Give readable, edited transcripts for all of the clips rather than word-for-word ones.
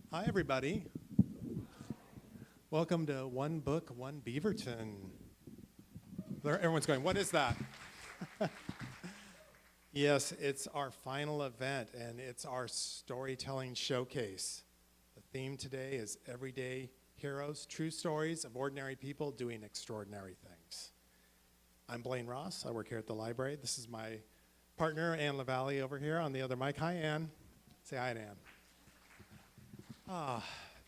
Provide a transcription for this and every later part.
Hi, everybody. Welcome to One Book, One Beaverton. Everyone's going, what is that? Yes, it's our final event, and it's our storytelling showcase. The theme today is Everyday Heroes, True Stories of Ordinary People Doing Extraordinary Things. I'm Blaine Ross. I work here at the library. This is my partner, Ann LaValle, over here on the other mic. Hi, Ann. Say hi to Ann.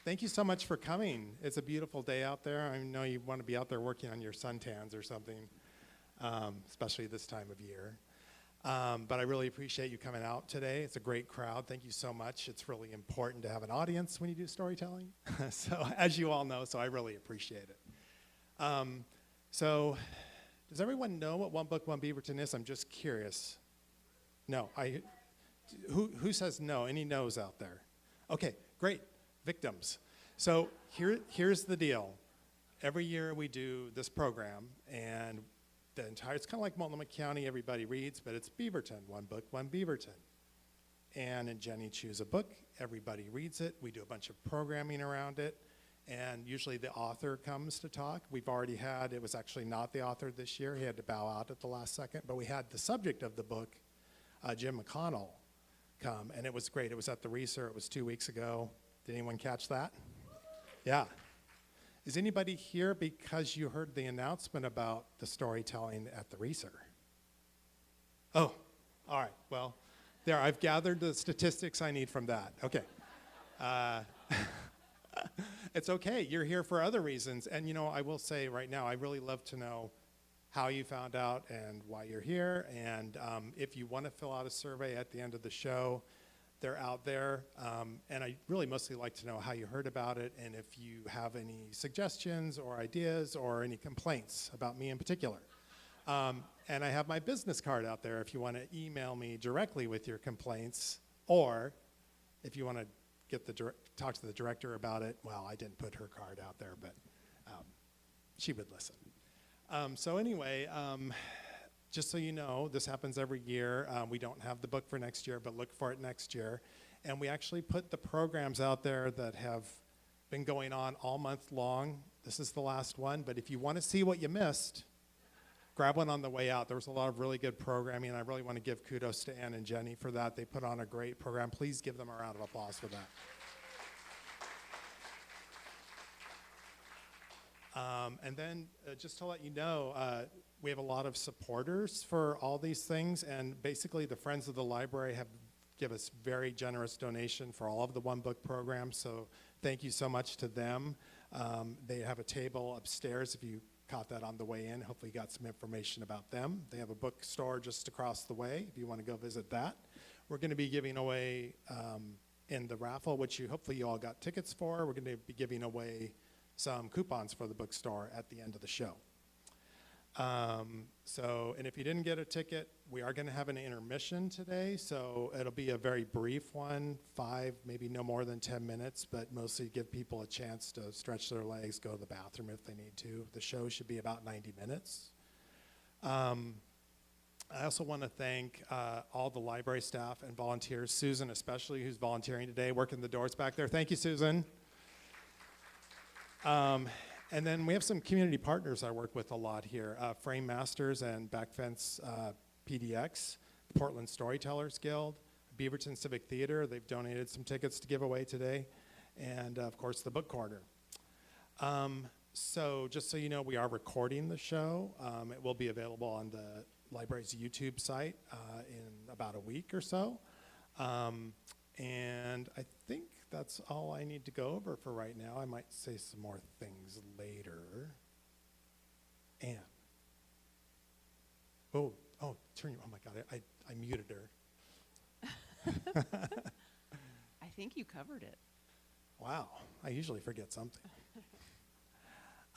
Thank you so much for coming. It's a beautiful day out there. I know you want to be out there working on your suntans or something, especially this time of year. But I really appreciate you coming out today. It's a great crowd. Thank you so much. It's really important to have an audience when you do storytelling. So, as you all know, so I really appreciate it. So, does everyone know what One Book, One Beaverton is? I'm just curious. No. Who says no? Any no's out there? Okay, great. Victims. So here's the deal. Every year we do this program, and it's kind of like Multnomah County, everybody reads, but it's Beaverton, One Book, One Beaverton. Ann and Jenny choose a book, everybody reads it, we do a bunch of programming around it, and usually the author comes to talk. We've already had, it was actually not the author this year, he had to bow out at the last second, but we had the subject of the book, Jim McConnell, come, and it was great. It was at the Reeser, it was 2 weeks ago. Did anyone catch that? Yeah. Is anybody here because you heard the announcement about the storytelling at the Reeser? Oh, all right. Well, there, I've gathered the statistics I need from that. Okay. It's okay. You're here for other reasons. And, you know, I will say right now, I really love to know how you found out and why you're here. And if you want to fill out a survey at the end of the show, they're out there, and I really mostly like to know how you heard about it and if you have any suggestions or ideas or any complaints about me in particular. And I have my business card out there if you want to email me directly with your complaints, or if you want to talk to the director about it. Well, I didn't put her card out there, but she would listen. So anyway, just so you know, this happens every year. We don't have the book for next year, but look for it next year. And we actually put the programs out there that have been going on all month long. This is the last one, but if you want to see what you missed, grab one on the way out. There was a lot of really good programming, and I really want to give kudos to Ann and Jenny for that. They put on a great program. Please give them a round of applause for that. And then just to let you know, we have a lot of supporters for all these things, and basically the Friends of the Library have given us very generous donation for all of the One Book programs, so thank you so much to them. They have a table upstairs if you caught that on the way in. Hopefully you got some information about them. They have a bookstore just across the way if you want to go visit that. We're going to be giving away in the raffle, which hopefully you all got tickets for, we're going to be giving away some coupons for the bookstore at the end of the show. And if you didn't get a ticket, we are going to have an intermission today, so it'll be a very brief one, 5, maybe no more than 10 minutes, but mostly give people a chance to stretch their legs, go to the bathroom if they need to. The show should be about 90 minutes. I also want to thank all the library staff and volunteers, Susan especially, who's volunteering today, working the doors back there. Thank you, Susan. And then we have some community partners I work with a lot here, Frame Masters and Backfence PDX, the Portland Storytellers Guild, Beaverton Civic Theater. They've donated some tickets to give away today, and of course the Book Corner. So just so you know, we are recording the show. It will be available on the library's YouTube site in about a week or so. And I think that's all I need to go over for right now. I might say some more things later. Ann. Oh, my God, I muted her. I think you covered it. Wow, I usually forget something.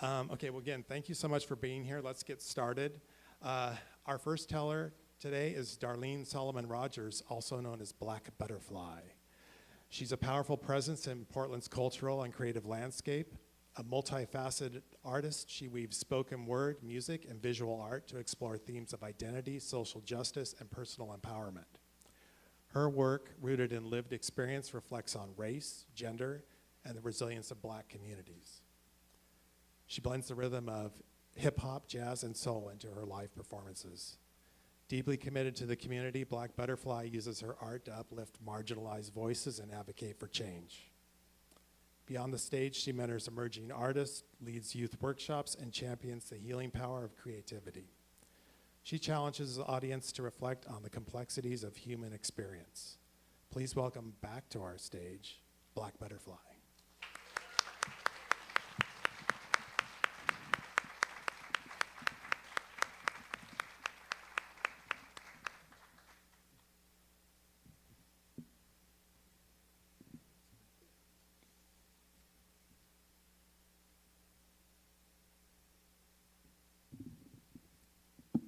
Okay, well, again, thank you so much for being here. Let's get started. Our first teller today is Darlene Solomon Rogers, also known as Black Butterfly. She's a powerful presence in Portland's cultural and creative landscape. A multifaceted artist, she weaves spoken word, music, and visual art to explore themes of identity, social justice, and personal empowerment. Her work, rooted in lived experience, reflects on race, gender, and the resilience of Black communities. She blends the rhythm of hip hop, jazz, and soul into her live performances. Deeply committed to the community, Black Butterfly uses her art to uplift marginalized voices and advocate for change. Beyond the stage, she mentors emerging artists, leads youth workshops, and champions the healing power of creativity. She challenges the audience to reflect on the complexities of human experience. Please welcome back to our stage, Black Butterfly.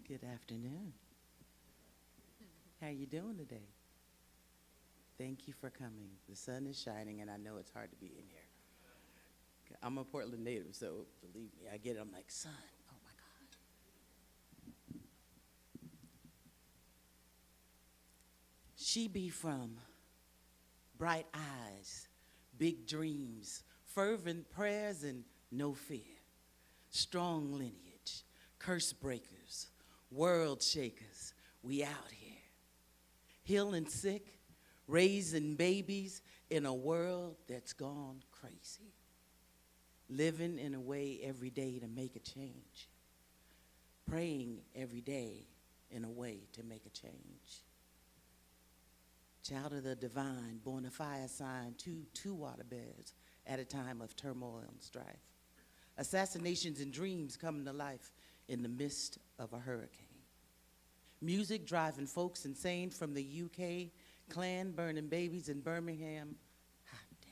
Good afternoon. How you doing today? Thank you for coming. The sun is shining, and I know it's hard to be in here. I'm a Portland native, so believe me, I get it. I'm like, sun, oh my God. She be from bright eyes, big dreams, fervent prayers, and no fear. Strong lineage, curse breakers, world shakers, we out here. Healing sick, raising babies in a world that's gone crazy. Living in a way every day to make a change. Praying every day in a way to make a change. Child of the divine, born a fire sign, two waterbeds at a time of turmoil and strife. Assassinations and dreams coming to life in the midst of a hurricane. Music driving folks insane from the UK, Klan burning babies in Birmingham. Hot damn.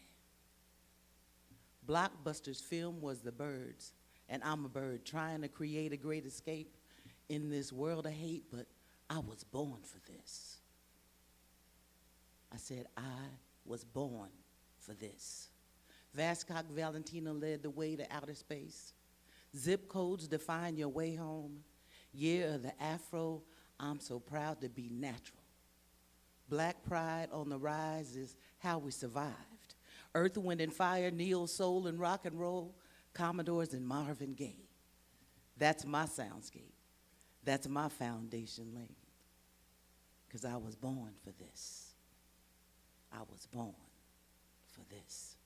Blockbuster's film was The Birds, and I'm a bird trying to create a great escape in this world of hate, but I was born for this. I said I was born for this. Vascock Valentino led the way to outer space. Zip codes define your way home. Year of the Afro, I'm so proud to be natural. Black pride on the rise is how we survived. Earth, Wind, and Fire, neo soul and rock and roll, Commodores and Marvin Gaye. That's my soundscape. That's my foundation laid. Because I was born for this. I was born for this.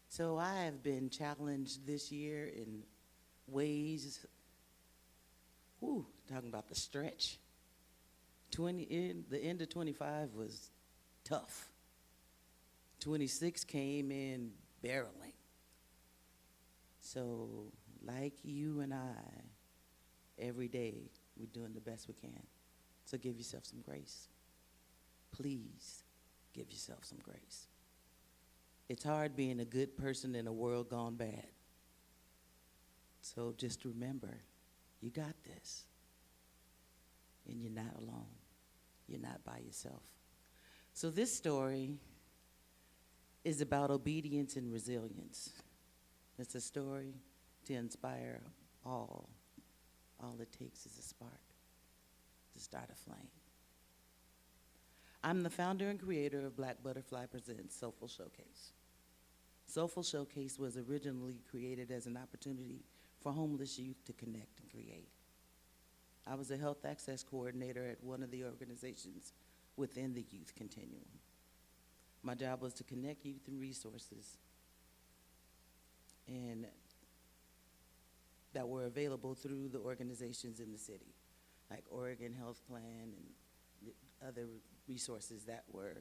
So I have been challenged this year in ways, talking about the stretch. The end of 25 was tough. 26 came in barreling. So like you and I, every day we're doing the best we can. So give yourself some grace. Please give yourself some grace. It's hard being a good person in a world gone bad. So just remember, you got this. And you're not alone. You're not by yourself. So this story is about obedience and resilience. It's a story to inspire all. All it takes is a spark to start a flame. I'm the founder and creator of Black Butterfly Presents Soulful Showcase. Soulful Showcase was originally created as an opportunity for homeless youth to connect and create. I was a health access coordinator at one of the organizations within the youth continuum. My job was to connect youth and resources and that were available through the organizations in the city, like Oregon Health Plan and other resources that were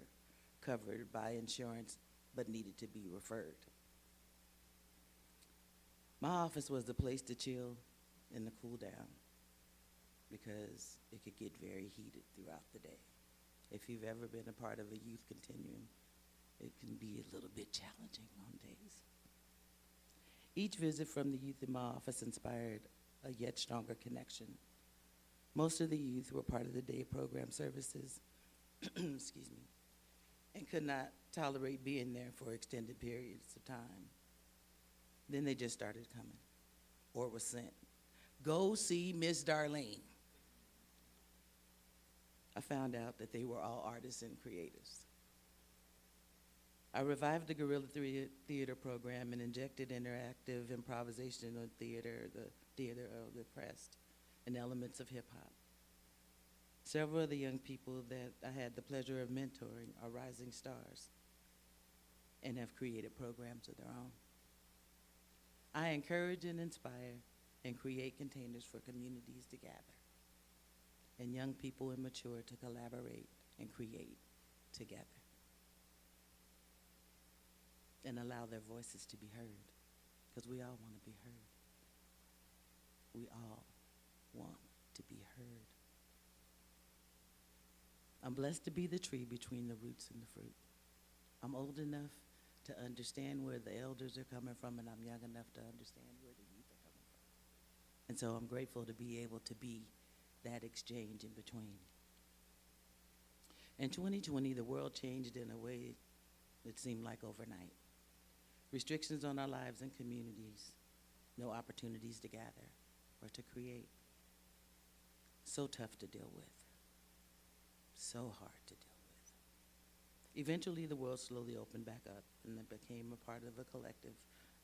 covered by insurance but needed to be referred. My office was the place to chill and to cool down because it could get very heated throughout the day. If you've ever been a part of a youth continuum, it can be a little bit challenging on days. Each visit from the youth in my office inspired a yet stronger connection. Most of the youth were part of the day program services, excuse me, and could not tolerate being there for extended periods of time. Then they just started coming or were sent. Go see Miss Darlene. I found out that they were all artists and creatives. I revived the guerrilla theater program and injected interactive improvisational theater, the theater of the oppressed, and elements of hip hop. Several of the young people that I had the pleasure of mentoring are rising stars and have created programs of their own. I encourage and inspire and create containers for communities to gather, and young people and mature to collaborate and create together, and allow their voices to be heard, because we all want to be heard. We all want to be heard. I'm blessed to be the tree between the roots and the fruit. I'm old enough to understand where the elders are coming from, and I'm young enough to understand where the youth are coming from. And so I'm grateful to be able to be that exchange in between. In 2020, the world changed in a way that seemed like overnight. Restrictions on our lives and communities, no opportunities to gather or to create. So tough to deal with, so hard to deal with. Eventually, the world slowly opened back up, and it became a part of a collective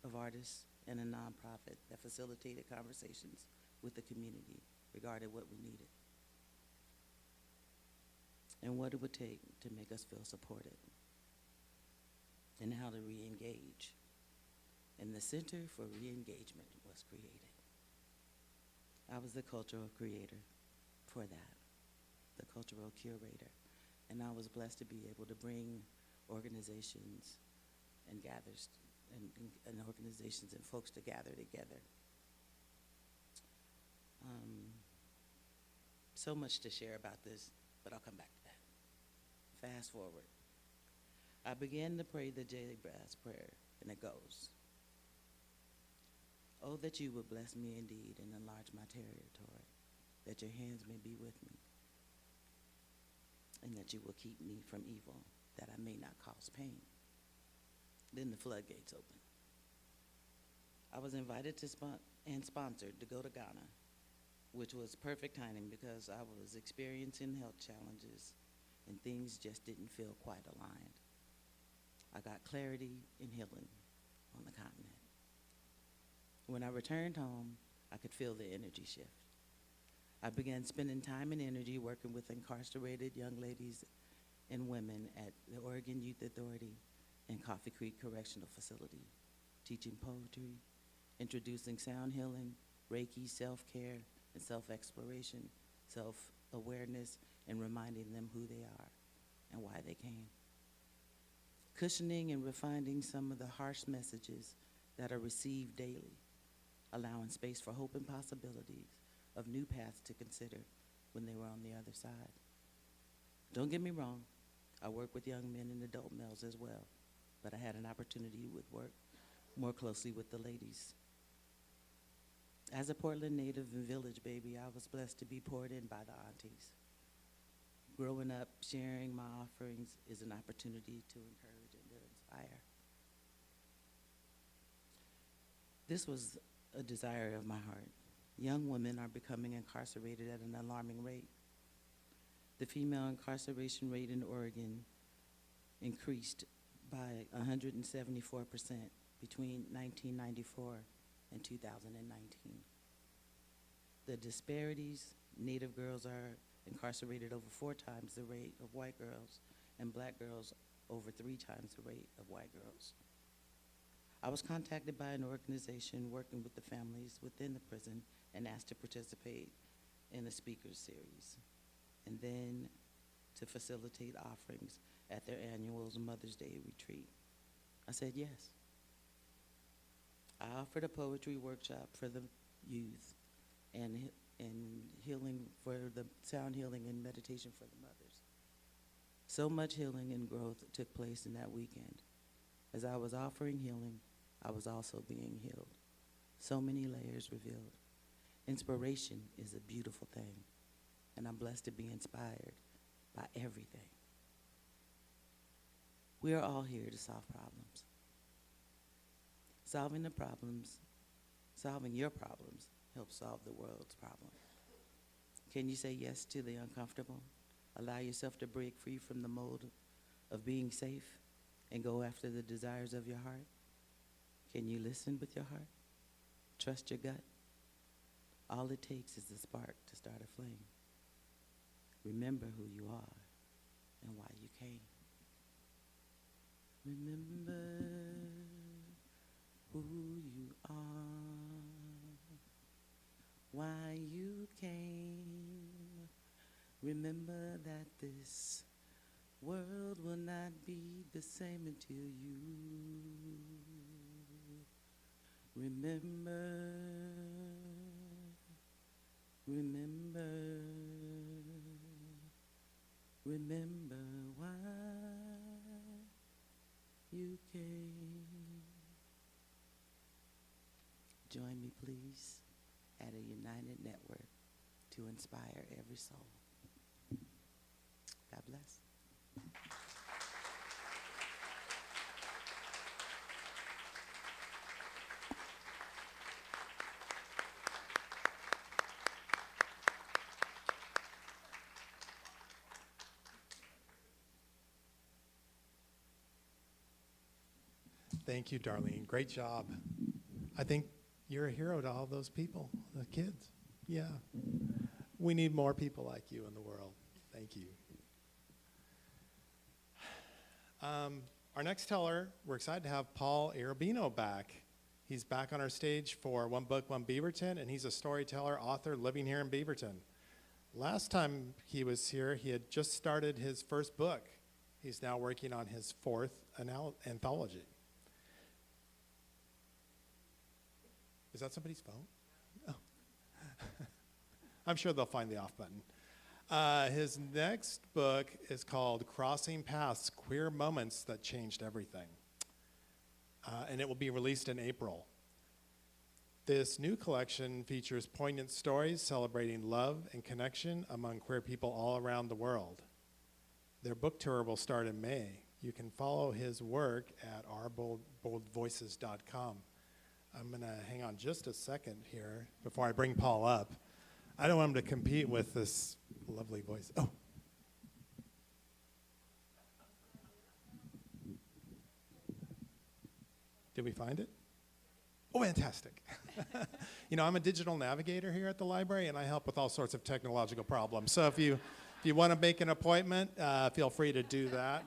of artists and a nonprofit that facilitated conversations with the community regarding what we needed and what it would take to make us feel supported, and how to re-engage. And the Center for Re-Engagement was created. I was the cultural creator for that, the cultural curator, and I was blessed to be able to bring organizations and and organizations and folks to gather together. So much to share about this, but I'll come back to that. Fast forward. I began to pray the Jabez prayer, and it goes, "Oh, that you would bless me indeed and enlarge my territory, that your hands may be with me, and that you will keep me from evil, that I may not cause pain." Then the floodgates opened. I was invited to and sponsored to go to Ghana, which was perfect timing because I was experiencing health challenges and things just didn't feel quite aligned. I got clarity and healing on the continent. When I returned home, I could feel the energy shift. I began spending time and energy working with incarcerated young ladies and women at the Oregon Youth Authority and Coffee Creek Correctional Facility, teaching poetry, introducing sound healing, Reiki, self-care, and self-exploration, self-awareness, and reminding them who they are and why they came. Cushioning and refining some of the harsh messages that are received daily, allowing space for hope and possibilities of new paths to consider when they were on the other side. Don't get me wrong, I work with young men and adult males as well, but I had an opportunity to work more closely with the ladies. As a Portland native and village baby, I was blessed to be poured in by the aunties. Growing up, sharing my offerings is an opportunity to encourage and to inspire. This was a desire of my heart. Young women are becoming incarcerated at an alarming rate. The female incarceration rate in Oregon increased by 174% between 1994 and 2019. The disparities, Native girls are incarcerated over 4 times the rate of white girls, and Black girls over 3 times the rate of white girls. I was contacted by an organization working with the families within the prison and asked to participate in a speakers series, and then to facilitate offerings at their annual Mother's Day retreat. I said yes. I offered a poetry workshop for the youth and healing for the sound healing and meditation for the mothers. So much healing and growth took place in that weekend. As I was offering healing, I was also being healed. So many layers revealed. Inspiration is a beautiful thing, and I'm blessed to be inspired by everything. We are all here to solve problems. Solving your problems help solve the world's problem. Can you say yes to the uncomfortable? Allow yourself to break free from the mold of being safe and go after the desires of your heart? Can you listen with your heart? Trust your gut? All it takes is a spark to start a flame. Remember who you are and why you came. Remember who you are, why you came. Remember that this world will not be the same until you remember, remember, remember why you came. Join me, please, at a united network to inspire every soul. God bless. Thank you, Darlene. Great job. I think you're a hero to all those people, the kids. Yeah. We need more people like you in the world. Thank you. Our next teller, we're excited to have Paul Iarrobino back. He's back on our stage for One Book, One Beaverton, and he's a storyteller, author, living here in Beaverton. Last time he was here, he had just started his first book. He's now working on his fourth anthology. Is that somebody's phone? Oh. I'm sure they'll find the off button. His next book is called Crossing Paths, Queer Moments That Changed Everything. And it will be released in April. This new collection features poignant stories celebrating love and connection among queer people all around the world. Their book tour will start in May. You can follow his work at ourboldvoices.com. I'm going to hang on just a second here before I bring Paul up. I don't want him to compete with this lovely voice. Oh. Did we find it? Oh, fantastic. You know, I'm a digital navigator here at the library, and I help with all sorts of technological problems. So if you want to make an appointment, feel free to do that.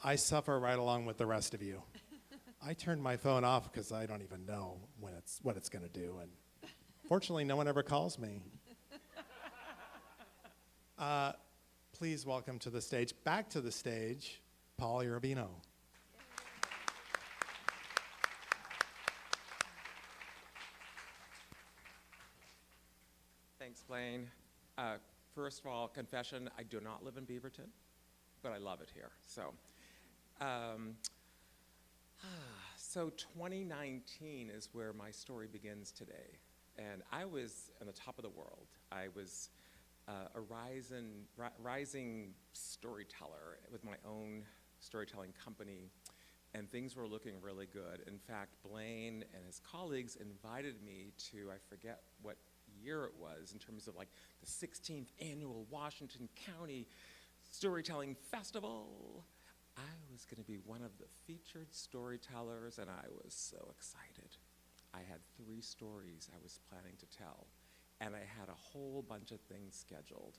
I suffer right along with the rest of you. I turned my phone off because I don't even know what it's going to do, and fortunately, no one ever calls me. Please welcome to the stage, back to the stage, Paul Iarrobino. Thanks, Blaine. First of all, confession, I do not live in Beaverton, but I love it here. So 2019 is where my story begins today. And I was on the top of the world. I was a rising storyteller with my own storytelling company, and things were looking really good. In fact, Blaine and his colleagues invited me to, I forget what year it was, in terms of like the 16th annual Washington County Storytelling Festival. I was going to be one of the featured storytellers, and I was so excited. I had 3 stories I was planning to tell, and I had a whole bunch of things scheduled.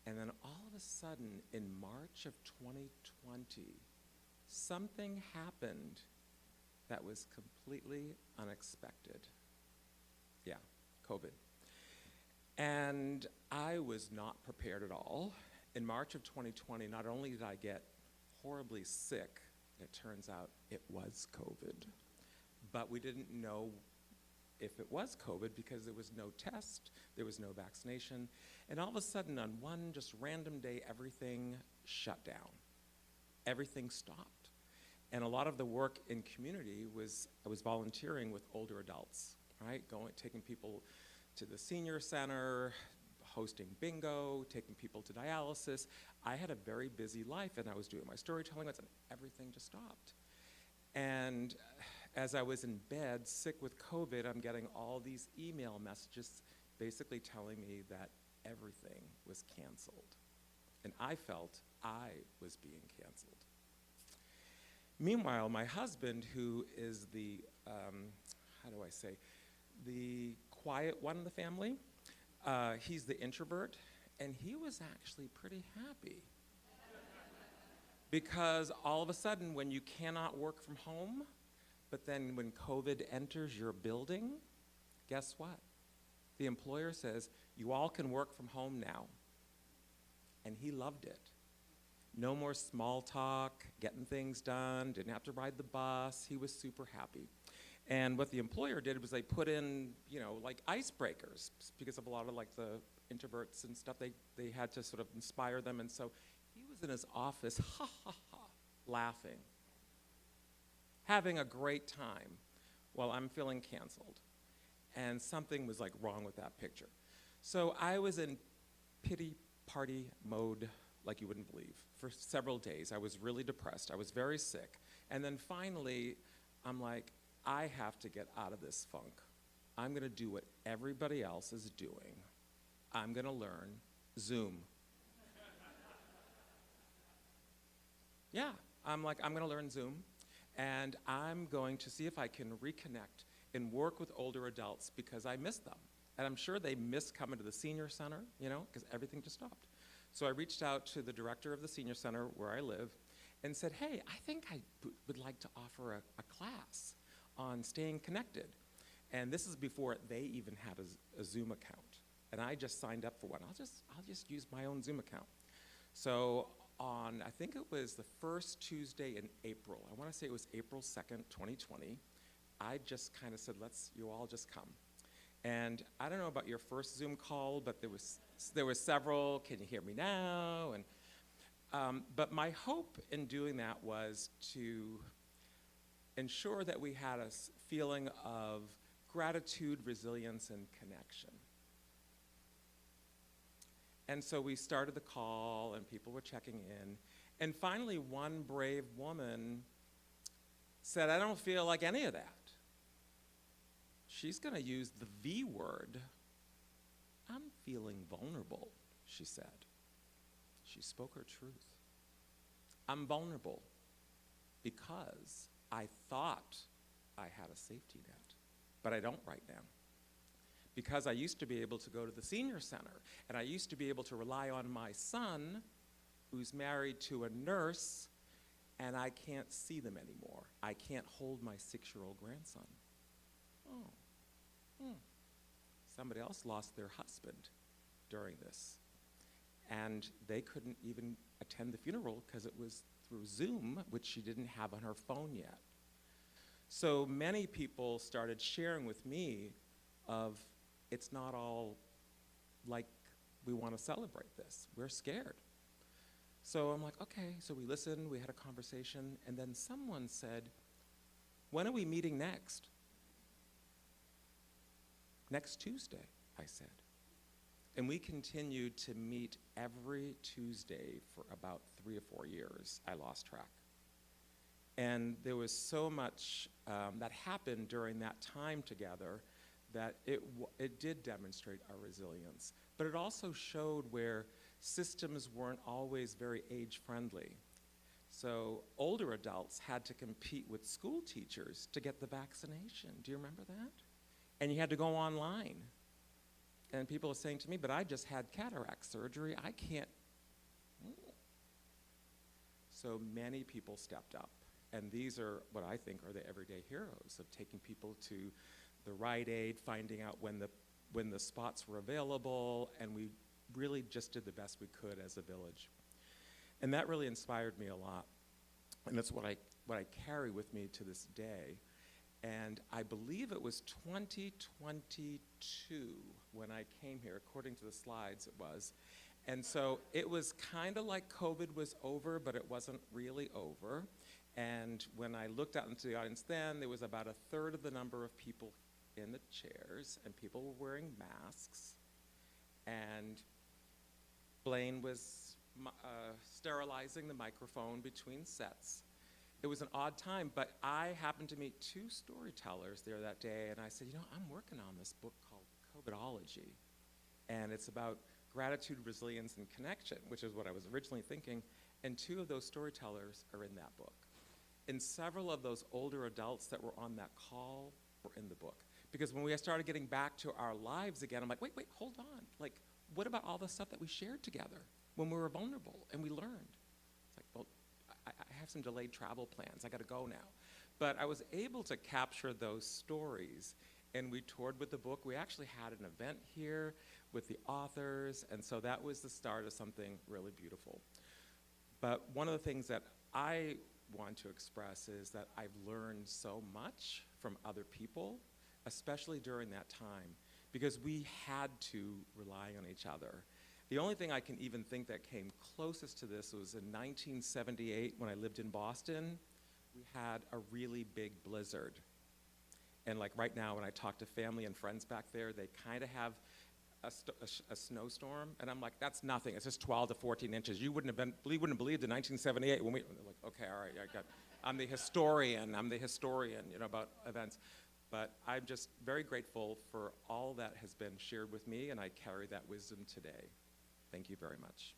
And then all of a sudden, in March of 2020, something happened that was completely unexpected. Yeah, COVID. And I was not prepared at all. In March of 2020, not only did I get horribly sick, it turns out it was COVID. But we didn't know if it was COVID because there was no test, there was no vaccination, and all of a sudden on one just random day, everything shut down. Everything stopped. And a lot of the work in community was, I was volunteering with older adults, right? Taking people to the senior center, hosting bingo, taking people to dialysis. I had a very busy life, and I was doing my storytelling, and everything just stopped. And as I was in bed, sick with COVID, I'm getting all these email messages basically telling me that everything was canceled. And I felt I was being canceled. Meanwhile, my husband, who is the, how do I say, the quiet one in the family, he's the introvert, and he was actually pretty happy. Because all of a sudden, when you cannot work from home, but then when COVID enters your building, guess what? The employer says, you all can work from home now. And he loved it. No more small talk, getting things done, didn't have to ride the bus. He was super happy. And what the employer did was they put in, like icebreakers, because of a lot of like the introverts and stuff, they had to sort of inspire them. And so he was in his office, ha, ha, ha, laughing, having a great time while I'm feeling canceled. And something was like wrong with that picture. So I was in pity party mode like you wouldn't believe for several days. I was really depressed. I was very sick. And then finally, I'm like, I have to get out of this funk. I'm going to do what everybody else is doing. I'm going to learn Zoom. Yeah, I'm like, I'm going to learn Zoom, and I'm going to see if I can reconnect and work with older adults because I miss them. And I'm sure they miss coming to the senior center, because everything just stopped. So I reached out to the director of the senior center where I live and said, hey, I think I would like to offer a class on staying connected. And this is before they even had a Zoom account. And I just signed up for one. I'll just use my own Zoom account. So on, I think it was the first Tuesday in April, I want to say it was April 2nd, 2020, I just kind of said, you all just come. And I don't know about your first Zoom call, but there was several, can you hear me now? And but my hope in doing that was to ensure that we had a feeling of gratitude, resilience, and connection. And so we started the call, and people were checking in. And finally, one brave woman said, I don't feel like any of that. She's going to use the V word. I'm feeling vulnerable, she said. She spoke her truth. I'm vulnerable because I thought I had a safety net, but I don't right now. Because I used to be able to go to the senior center, and I used to be able to rely on my son, who's married to a nurse, and I can't see them anymore. I can't hold my 6-year-old grandson. Oh. Somebody else lost their husband during this, and they couldn't even attend the funeral because it was through Zoom, which she didn't have on her phone yet. So many people started sharing with me of, it's not all like we want to celebrate this. We're scared. So I'm like, okay. So we listened, we had a conversation, and then someone said, when are we meeting next? Next Tuesday, I said. And we continued to meet every Tuesday for about 3 or 4 years. I lost track. And there was so much that happened during that time together that it did demonstrate our resilience. But it also showed where systems weren't always very age-friendly. So older adults had to compete with school teachers to get the vaccination. Do you remember that? And you had to go online. And people are saying to me, but I just had cataract surgery. I can't. So many people stepped up. And these are what I think are the everyday heroes of taking people to the Rite Aid, finding out when the spots were available, and we really just did the best we could as a village. And that really inspired me a lot. And that's what I carry with me to this day. And I believe it was 2022 when I came here, according to the slides it was. And so it was kind of like COVID was over, but it wasn't really over. And when I looked out into the audience then, there was about 1/3 of the number of people in the chairs, and people were wearing masks. And Blaine was sterilizing the microphone between sets. it was an odd time, but I happened to meet two storytellers there that day, and I said, I'm working on this book called COVIDology, and it's about gratitude, resilience, and connection, which is what I was originally thinking, and two of those storytellers are in that book. And several of those older adults that were on that call were in the book. Because when we started getting back to our lives again, I'm like, wait, hold on. Like, what about all the stuff that we shared together when we were vulnerable and we learned? It's like, well, I have some delayed travel plans. I got to go now. But I was able to capture those stories, and we toured with the book. We actually had an event here with the authors, and so that was the start of something really beautiful. But one of the things that I want to express is that I've learned so much from other people, especially during that time, because we had to rely on each other. The only thing I can even think that came closest to this was in 1978 when I lived in Boston. We had a really big blizzard. And like right now when I talk to family and friends back there, they kind of have a snowstorm, and I'm like, that's nothing. It's just 12 to 14 inches. You wouldn't have believed in 1978 when they're like, okay, all right, I'm the historian, about events. But I'm just very grateful for all that has been shared with me, and I carry that wisdom today. Thank you very much.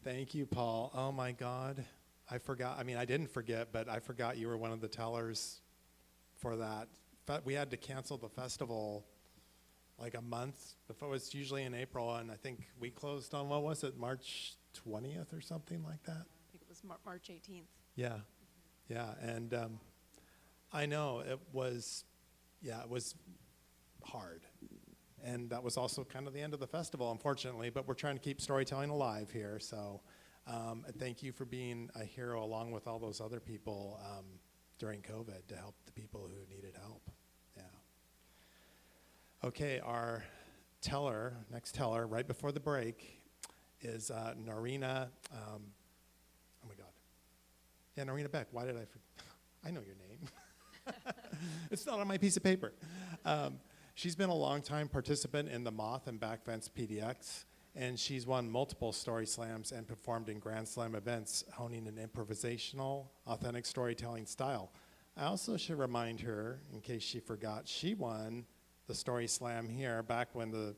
Thank you, Paul. Oh my God. I forgot. I mean, I didn't forget, but I forgot you were one of the tellers for that. We had to cancel the festival like a month before. It was usually in April, and I think we closed on, what was it, March 20th or something like that? I think it was March 18th. Yeah. Yeah. And I know it was hard. And that was also kind of the end of the festival, unfortunately, but we're trying to keep storytelling alive here. So thank you for being a hero along with all those other people during COVID to help the people who needed help. Yeah. Okay, our next teller, right before the break, is Norina. Oh my God. Yeah, Norina Beck. Why did I forget? I know your name. It's not on my piece of paper. She's been a longtime participant in the Moth and Backfence PDX, and she's won multiple story slams and performed in Grand Slam events, honing an improvisational, authentic storytelling style. I also should remind her, in case she forgot, she won the story slam here back when the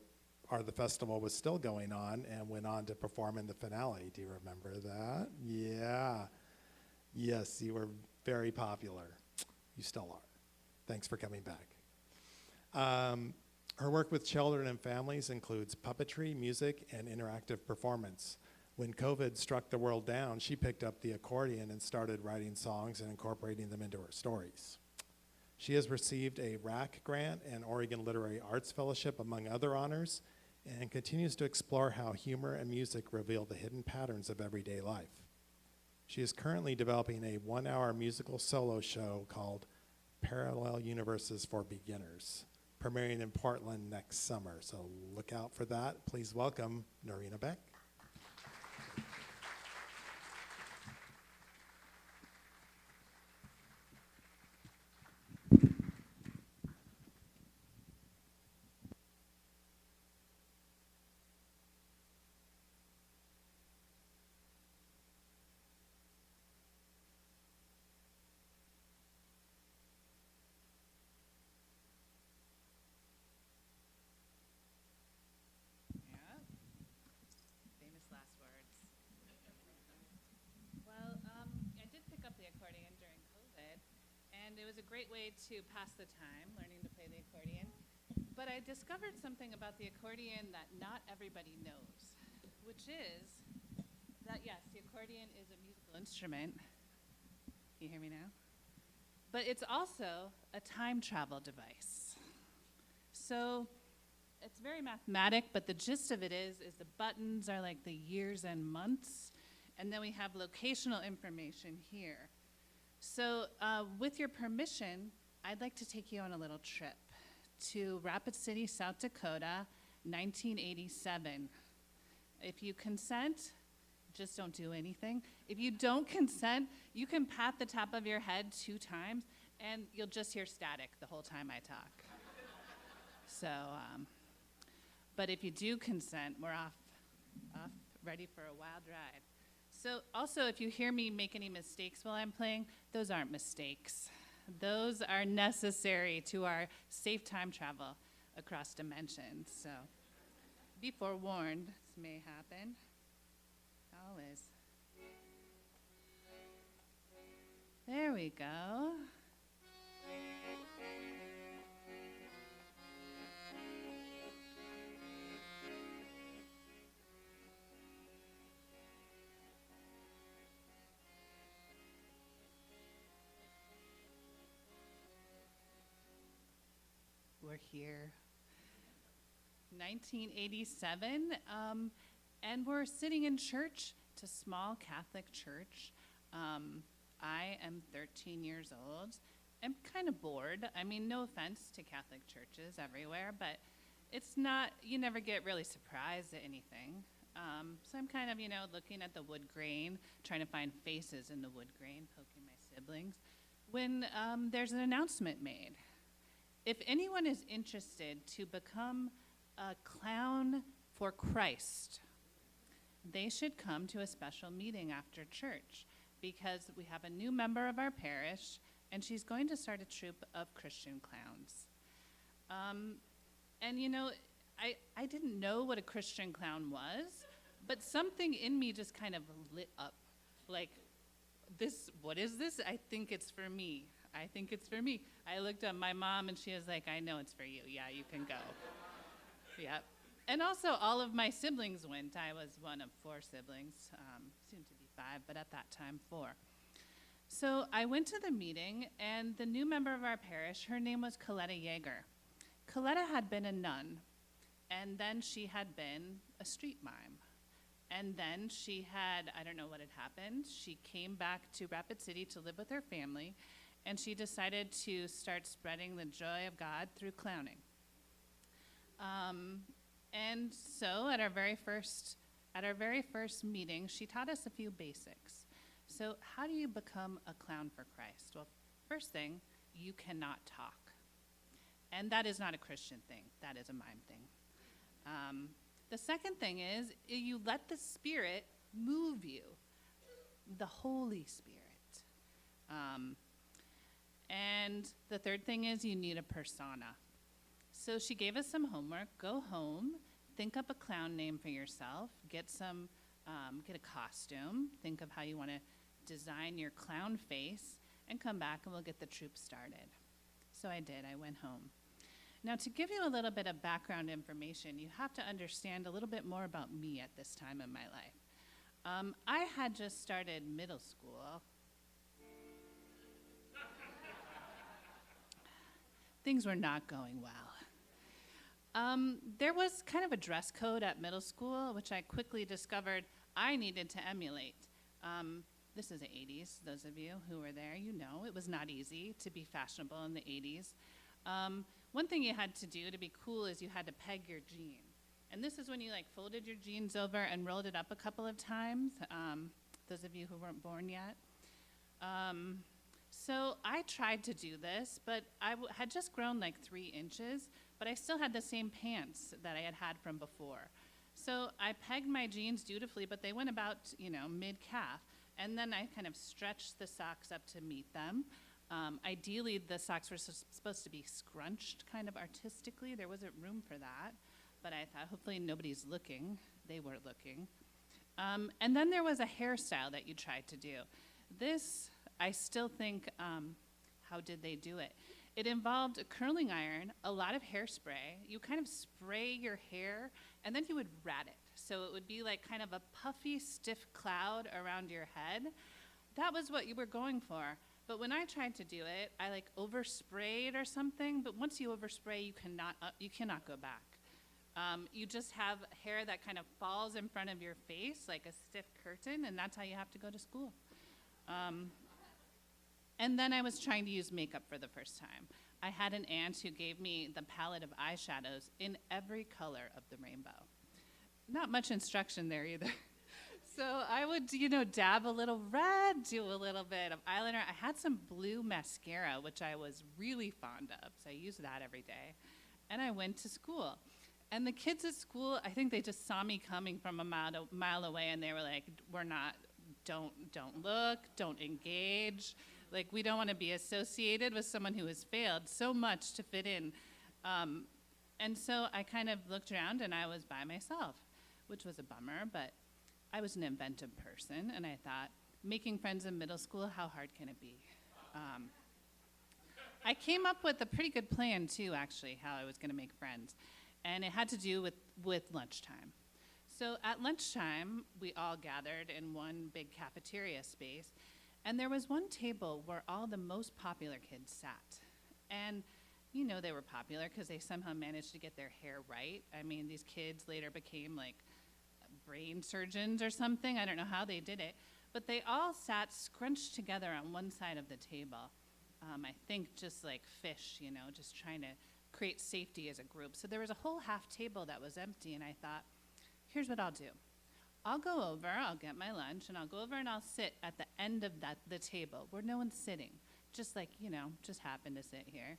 festival was still going on, and went on to perform in the finale. Do you remember that? Yeah. Yes, you were very popular. You still are. Thanks for coming back. Her work with children and families includes puppetry, music, and interactive performance. When COVID struck the world down, she picked up the accordion and started writing songs and incorporating them into her stories. She has received a RAC grant and Oregon Literary Arts Fellowship, among other honors, and continues to explore how humor and music reveal the hidden patterns of everyday life. She is currently developing a 1-hour musical solo show called Parallel Universes for Beginners, premiering in Portland next summer. So look out for that. Please welcome Norina Beck. Famous last words. Well, I did pick up the accordion during COVID, and it was a great way to pass the time, learning to play the accordion. But I discovered something about the accordion that not everybody knows, which is that, yes, the accordion is a musical instrument. Can you hear me now? But it's also a time travel device. So it's very mathematic, but the gist of it is the buttons are like the years and months, and then we have locational information here. So with your permission, I'd like to take you on a little trip to Rapid City, South Dakota, 1987. If you consent, just don't do anything. If you don't consent, you can pat the top of your head 2 times. And you'll just hear static the whole time I talk. So, but if you do consent, we're off, ready for a wild ride. So also, if you hear me make any mistakes while I'm playing, those aren't mistakes. Those are necessary to our safe time travel across dimensions. So be forewarned, this may happen. Always. There we go. We're here. 1987, and we're sitting in church. It's a small Catholic church. I am 13 years old. I'm kind of bored. I mean, no offense to Catholic churches everywhere, but it's not, you never get really surprised at anything. So I'm kind of, looking at the wood grain, trying to find faces in the wood grain, poking my siblings, when there's an announcement made. If anyone is interested to become a clown for Christ, they should come to a special meeting after church, because we have a new member of our parish, and she's going to start a troupe of Christian clowns. I didn't know what a Christian clown was, but something in me just kind of lit up. Like, what is this? I think it's for me. I looked at my mom, and she was like, I know it's for you. Yeah, you can go. Yep. And also, all of my siblings went. I was one of 4 siblings, soon to be 5, but at that time, 4. So I went to the meeting, and the new member of our parish, her name was Coletta Yeager. Coletta had been a nun, and then she had been a street mime. And then she had, I don't know what had happened, she came back to Rapid City to live with her family, and she decided to start spreading the joy of God through clowning. And so at our very first meeting, she taught us a few basics. So how do you become a clown for Christ? Well, first thing, you cannot talk. And that is not a Christian thing. That is a mime thing. The second thing is you let the Spirit move you, the Holy Spirit. And the third thing is you need a persona. So she gave us some homework. Go home, think up a clown name for yourself, get a costume, think of how you want to design your clown face, and come back and we'll get the troupe started. So I did. I went home. Now, to give you a little bit of background information, you have to understand a little bit more about me at this time in my life. I had just started middle school. Things were not going well. There was kind of a dress code at middle school, which I quickly discovered I needed to emulate. This is the 80s. Those of you who were there, you know it was not easy to be fashionable in the 80s. One thing you had to do to be cool is you had to peg your jean. And this is when you folded your jeans over and rolled it up a couple of times, those of you who weren't born yet. So I tried to do this, but I had just grown 3 inches, but I still had the same pants that I had from before. So I pegged my jeans dutifully, but they went about, mid-calf. And then I kind of stretched the socks up to meet them. Ideally, the socks were supposed to be scrunched kind of artistically. There wasn't room for that, but I thought hopefully nobody's looking. They were looking. And then there was a hairstyle that you tried to do. This, I still think, how did they do it? It involved a curling iron, a lot of hairspray. You kind of spray your hair, and then you would rat it. So it would be kind of a puffy, stiff cloud around your head. That was what you were going for. But when I tried to do it, I oversprayed or something. But once you overspray, you cannot go back. You just have hair that kind of falls in front of your face like a stiff curtain, and that's how you have to go to school. And then I was trying to use makeup for the first time. I had an aunt who gave me the palette of eyeshadows in every color of the rainbow. Not much instruction there either. So I would, dab a little red, do a little bit of eyeliner. I had some blue mascara, which I was really fond of, so I used that every day. And I went to school. And the kids at school, I think they just saw me coming from a mile away, and they were like, don't look, don't engage. Like, we don't want to be associated with someone who has failed so much to fit in. And so I kind of looked around, and I was by myself, which was a bummer, but I was an inventive person, and I thought, making friends in middle school, how hard can it be? I came up with a pretty good plan, too, actually, how I was going to make friends. And it had to do with lunchtime. So at lunchtime, we all gathered in one big cafeteria space, and there was one table where all the most popular kids sat. And they were popular because they somehow managed to get their hair right. I mean, these kids later became like brain surgeons or something. I don't know how they did it. But they all sat scrunched together on one side of the table. I think just like fish, just trying to create safety as a group. So there was a whole half table that was empty, and I thought, here's what I'll do. I'll go over, I'll get my lunch, and I'll go over and I'll sit at the end of the table where no one's sitting. Just like, just happen to sit here.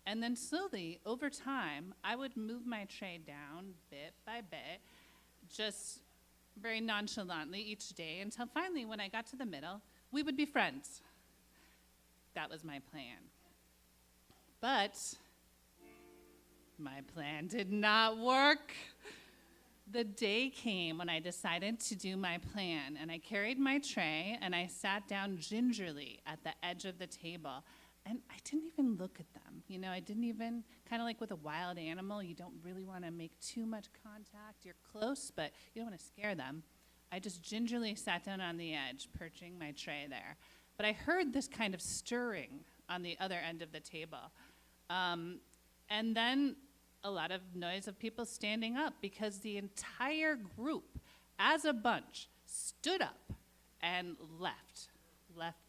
And then slowly, over time, I would move my tray down bit by bit, just very nonchalantly each day, until finally, when I got to the middle, we would be friends. That was my plan. But my plan did not work. The day came when I decided to do my plan, and I carried my tray, and I sat down gingerly at the edge of the table. And I didn't even look at them. I didn't even, kind of like with a wild animal, you don't really want to make too much contact. You're close, but you don't want to scare them. I just gingerly sat down on the edge, perching my tray there. But I heard this kind of stirring on the other end of the table. And then a lot of noise of people standing up, because the entire group, as a bunch, stood up and left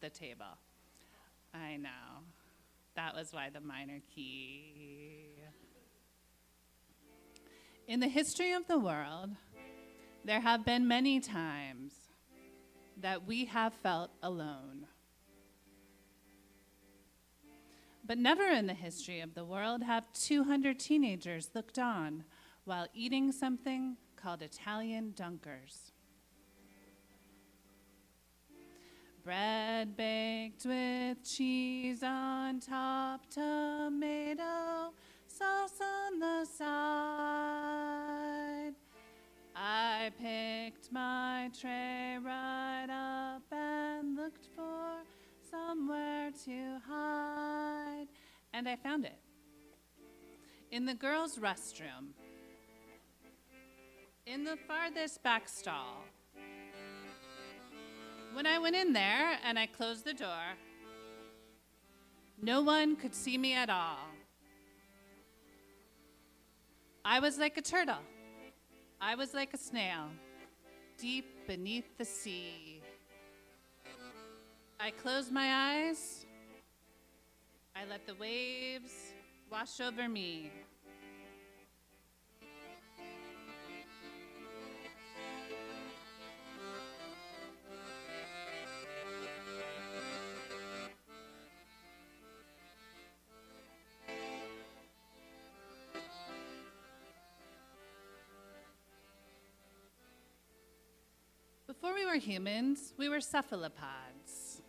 the table. I know. That was why the minor key. In the history of the world, there have been many times that we have felt alone. But never in the history of the world have 200 teenagers looked on while eating something called Italian dunkers. Bread baked with cheese on top, tomato sauce on the side. I picked my tray right up and looked for somewhere to hide. And I found it. In the girls' restroom. In the farthest back stall. When I went in there and I closed the door, no one could see me at all. I was like a turtle. I was like a snail, deep beneath the sea. I closed my eyes. I let the waves wash over me. Before we were humans, we were cephalopods.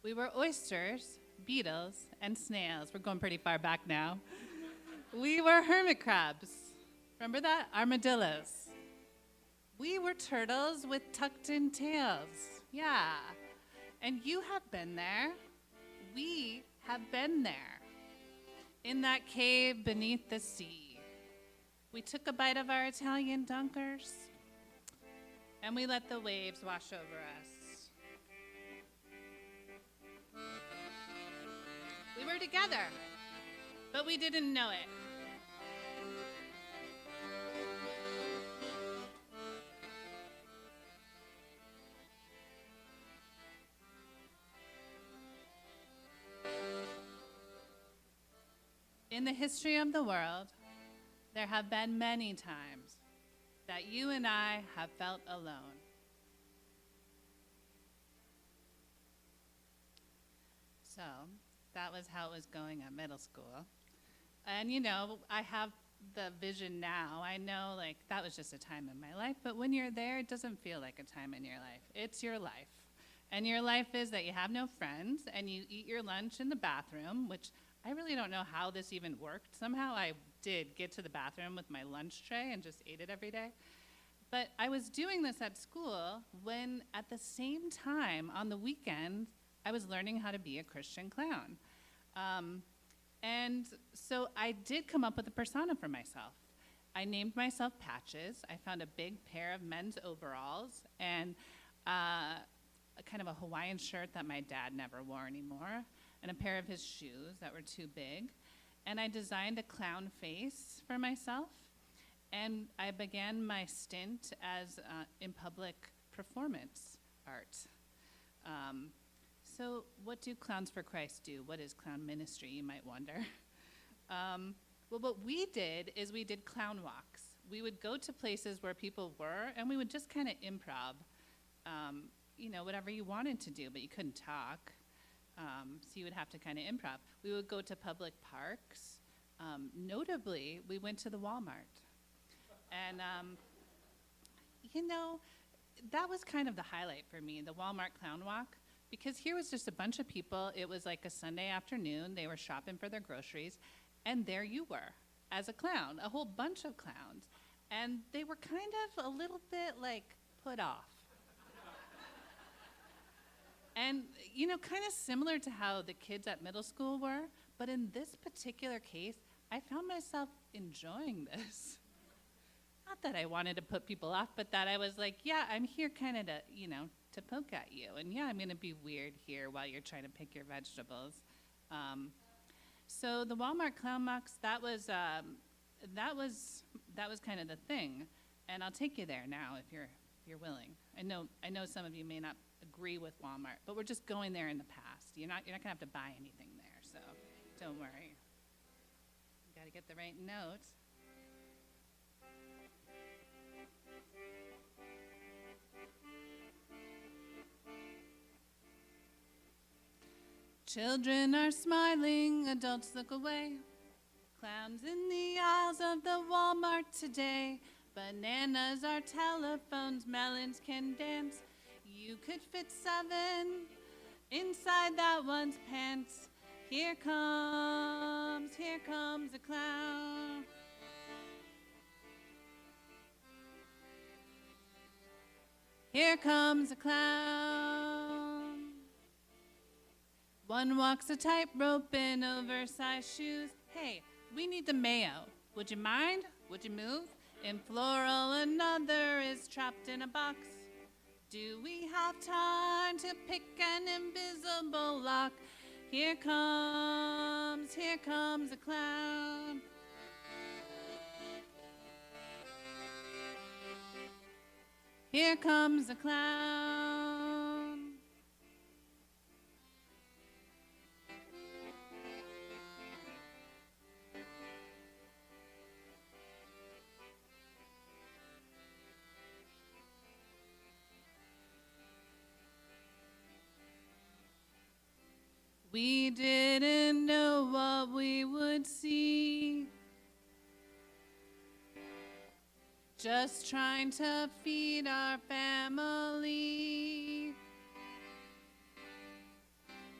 We were oysters, beetles, and snails. We're going pretty far back now. We were hermit crabs. Remember that? Armadillos. We were turtles with tucked-in tails. Yeah. And you have been there. We have been there. In that cave beneath the sea. We took a bite of our Italian dunkers, and we let the waves wash over us. We were together, but we didn't know it. In the history of the world, there have been many times that you and I have felt alone. So that was how it was going at middle school. And, you know, I have the vision now. I know, like, that was just a time in my life. But when you're there, it doesn't feel like a time in your life. It's your life. And your life is that you have no friends and you eat your lunch in the bathroom, which I really don't know how this even worked. Somehow I did get to the bathroom with my lunch tray and just ate it every day. But I was doing this at school when, at the same time, on the weekend, I was learning how to be a Christian clown. And so I did come up with a persona for myself. I named myself Patches. I found a big pair of men's overalls and a kind of a Hawaiian shirt that my dad never wore anymore, and a pair of his shoes that were too big. And I designed a clown face for myself. And I began my stint as in public performance art. So what do Clowns for Christ do? What is clown ministry, you might wonder? Well, what we did is we did clown walks. We would go to places where people were, and we would just kind of improv, you know, whatever you wanted to do, but you couldn't talk. So you would have to kind of improv. We would go to public parks. Notably, we went to the Walmart. And, you know, that was kind of the highlight for me, the Walmart Clown Walk, because here was just a bunch of people. It was like a Sunday afternoon. They were shopping for their groceries, and there you were as a clown, a whole bunch of clowns. And they were kind of a little bit, like, put off. And, you know, kind of similar to how the kids at middle school were, but in this particular case, I found myself enjoying this. Not that I wanted to put people off, but that I was like, yeah, I'm here kind of to, you know, to poke at you. And yeah, I'm going to be weird here while you're trying to pick your vegetables. So the Walmart Clown Walks, that was kind of the thing. And I'll take you there now if you're willing. I know some of you may not agree with Walmart, but we're just going there in the past. You're not going to have to buy anything there, so don't worry. You got to get the right note. Children are smiling, adults look away. Clowns in the aisles of the Walmart today. Bananas are telephones, melons can dance. You could fit 7 inside that one's pants. Here comes a clown. Here comes a clown. One walks a tightrope in oversized shoes. Hey, we need the mayo. Would you mind? Would you move? In floral, another is trapped in a box. Do we have time to pick an invisible lock? Here comes a clown. Here comes a clown. We didn't know what we would see. Just trying to feed our family.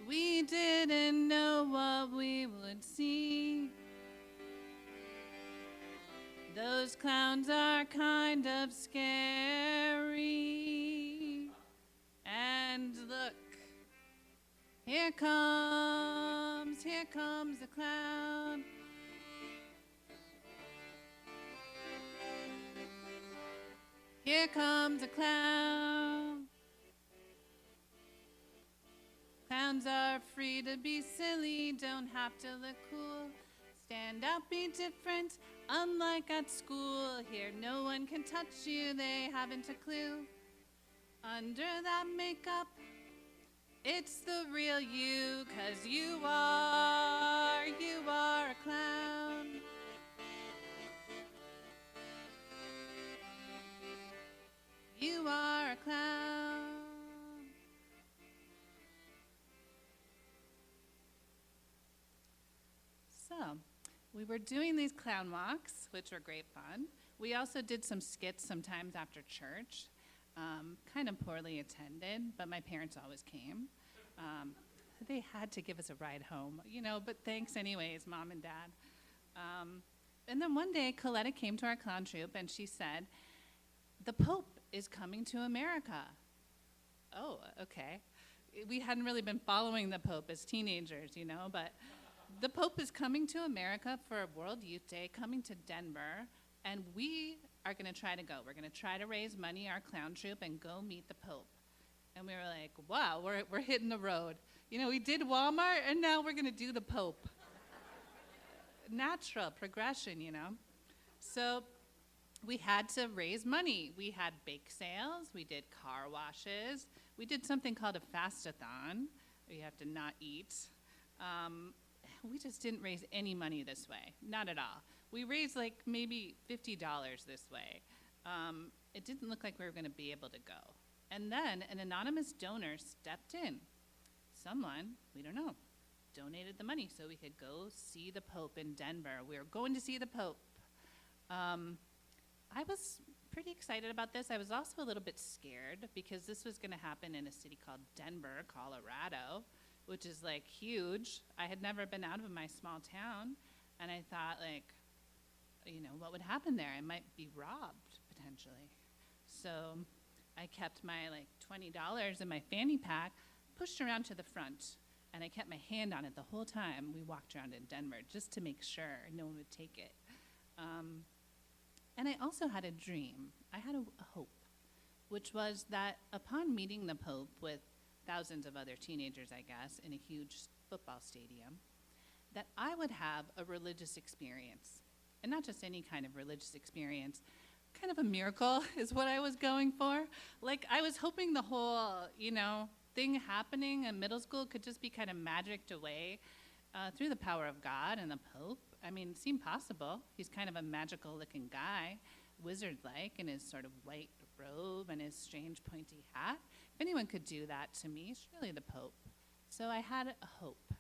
We didn't know what we would see. Those clowns are kind of scary. And look, here comes a clown. Here comes a clown. Clowns are free to be silly, don't have to look cool. Stand out, be different, unlike at school. Here no one can touch you, they haven't a clue. Under that makeup, it's the real you, 'cause you are a clown. You are a clown. So, we were doing these clown walks, which were great fun. We also did some skits sometimes after church, kind of poorly attended, but my parents always came. They had to give us a ride home, but thanks anyways, Mom and Dad. And then one day, Coletta came to our clown troupe, and she said, "The Pope is coming to America." Oh, okay. We hadn't really been following the Pope as teenagers, but the Pope is coming to America for World Youth Day, coming to Denver, and we are going to try to go. We're going to try to raise money, our clown troupe, and go meet the Pope. And we were like, wow, we're hitting the road. We did Walmart, and now we're going to do the Pope. Natural progression, So we had to raise money. We had bake sales. We did car washes. We did something called a fast-a-thon. You have to not eat. We just didn't raise any money this way, not at all. We raised like maybe $50 this way. It didn't look like we were going to be able to go. And then an anonymous donor stepped in. Someone, we don't know, donated the money so we could go see the Pope in Denver. We were going to see the Pope. I was pretty excited about this. I was also a little bit scared because this was going to happen in a city called Denver, Colorado, which is like huge. I had never been out of my small town, and I thought what would happen there? I might be robbed potentially. So I kept my $20 in my fanny pack, pushed around to the front, and I kept my hand on it the whole time we walked around in Denver just to make sure no one would take it. And I also had a dream. I had a hope, which was that upon meeting the Pope with thousands of other teenagers, I guess, in a huge football stadium, that I would have a religious experience. And not just any kind of religious experience, kind of a miracle is what I was going for. I was hoping the whole, thing happening in middle school could just be kind of magicked away through the power of God and the Pope. I mean, it seemed possible. He's kind of a magical-looking guy, wizard-like, in his sort of white robe and his strange pointy hat. If anyone could do that to me, surely the Pope. So I had a hope.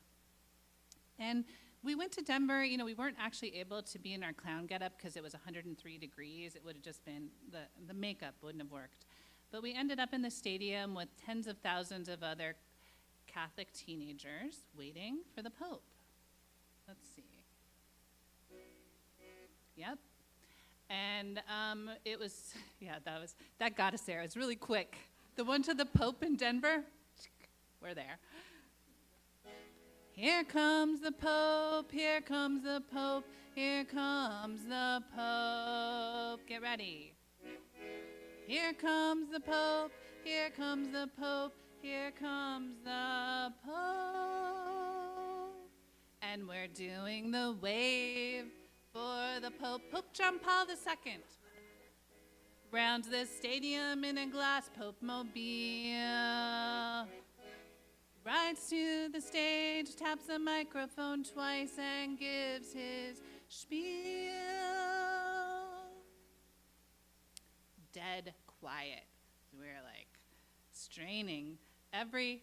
And we went to Denver. We weren't actually able to be in our clown getup because it was 103 degrees. It would have just been, the makeup wouldn't have worked. But we ended up in the stadium with tens of thousands of other Catholic teenagers waiting for the Pope. Let's see. Yep. And it was, that got us there. It was really quick. The one to the Pope in Denver, we're there. Here comes the Pope, here comes the Pope, here comes the Pope. Get ready. Here comes the Pope, here comes the Pope, here comes the Pope. And we're doing the wave for the Pope. Pope John Paul II. Round the stadium in a glass Pope mobile. Rides to the stage, taps the microphone twice, and gives his spiel. Dead quiet. We're straining every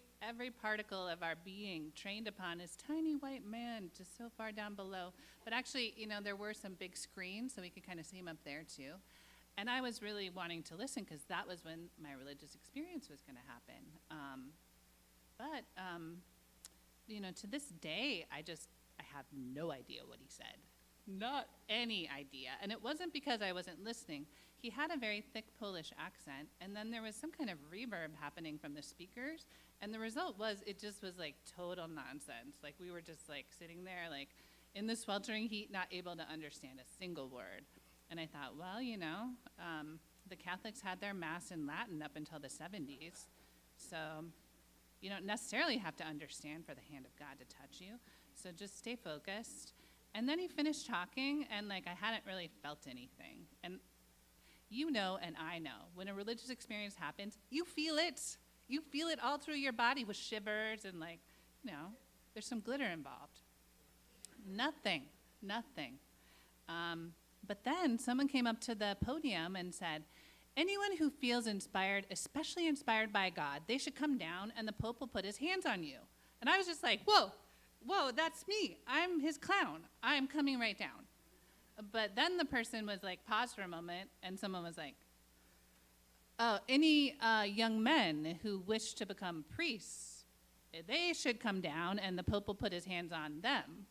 particle of our being, trained upon this tiny white man just so far down below. But actually, there were some big screens, so we could kind of see him up there too. And I was really wanting to listen because that was when my religious experience was going to happen. But to this day, I have no idea what he said. Not any idea. And it wasn't because I wasn't listening. He had a very thick Polish accent, and then there was some kind of reverb happening from the speakers, and the result was it just was total nonsense. We were just sitting there in the sweltering heat, not able to understand a single word. And I thought, well, the Catholics had their Mass in Latin up until the 70s, so you don't necessarily have to understand for the hand of God to touch you. So just stay focused. And then he finished talking, and I hadn't really felt anything. And and I know, when a religious experience happens, you feel it. You feel it all through your body with shivers and there's some glitter involved. Nothing. But then someone came up to the podium and said, anyone who feels inspired, especially inspired by God, they should come down and the Pope will put his hands on you. And I was just like, whoa, whoa, that's me. I'm his clown. I'm coming right down. But then the person was like, paused for a moment, and someone was like, oh, any young men who wish to become priests, they should come down, and the Pope will put his hands on them.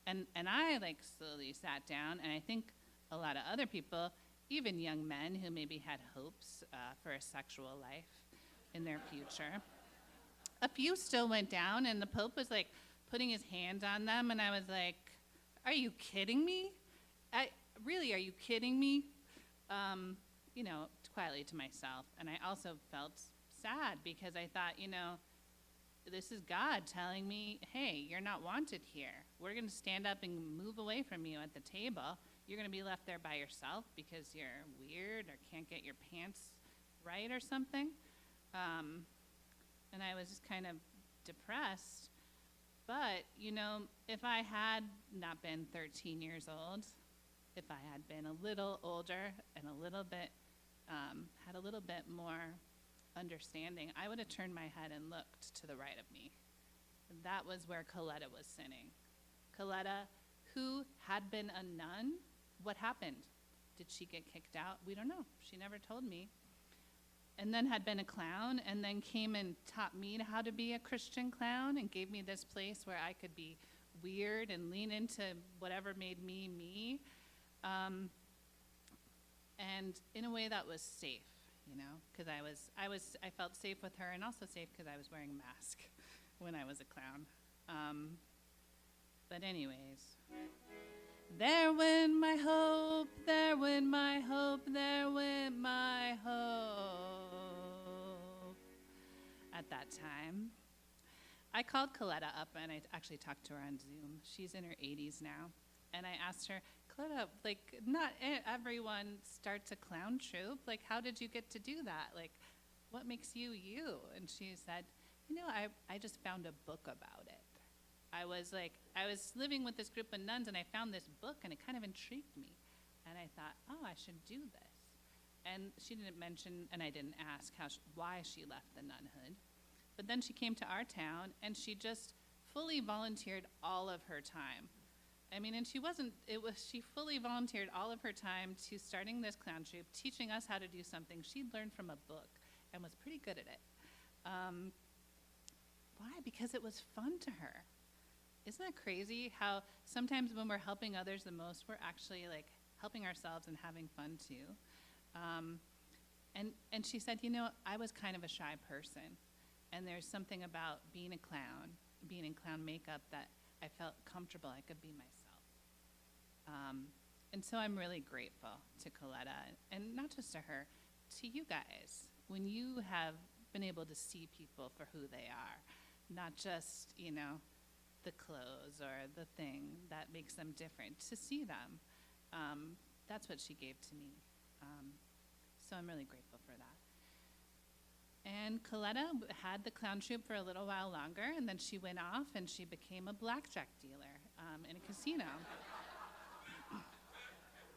And I like slowly sat down, and I think a lot of other people, even young men who maybe had hopes for a sexual life in their future, a few still went down, and the Pope was like putting his hands on them, and I was like, are you kidding me? Really, are you kidding me? You know, quietly to myself. And I also felt sad because I thought, you know, this is God telling me, hey, you're not wanted here. We're going to stand up and move away from you at the table. You're going to be left there by yourself because you're weird or can't get your pants right or something. And I was just kind of depressed. But, you know, if I had not been 13 years old, if I had been a little older and a little bit, had a little bit more understanding, I would have turned my head and looked to the right of me. And that was where Coletta was sitting. Coletta, who had been a nun, what happened? Did she get kicked out? We don't know. She never told me. And then had been a clown, and then came and taught me how to be a Christian clown and gave me this place where I could be weird and lean into whatever made me me. And in a way that was safe, you know, because I felt safe with her, and also safe because I was wearing a mask when I was a clown. But anyways, there went my hope, there went my hope, there went my hope. At that time, I called Coletta up, and I actually talked to her on Zoom. She's in her 80s now. And I asked her, Coletta, like, not everyone starts a clown troupe. Like, how did you get to do that? Like, what makes you you? And she said, you know, I just found a book about it. I was living with this group of nuns, and I found this book, and it kind of intrigued me. And I thought, oh, I should do this. And she didn't mention, and I didn't ask why she left the nunhood. But then she came to our town, and she just fully volunteered all of her time. I mean, and she fully volunteered all of her time to starting this clown troupe, teaching us how to do something she'd learned from a book and was pretty good at it. Why? Because it was fun to her. Isn't that crazy how sometimes when we're helping others the most, we're actually like helping ourselves and having fun too? And she said, you know, I was kind of a shy person, and there's something about being a clown, being in clown makeup, that I felt comfortable I could be myself. And so I'm really grateful to Coletta, and not just to her, to you guys, when you have been able to see people for who they are, not just, you know, the clothes or the thing that makes them different, to see them. That's what she gave to me. So I'm really grateful for that. And Coletta had the clown troupe for a little while longer, and then she went off and she became a blackjack dealer in a casino.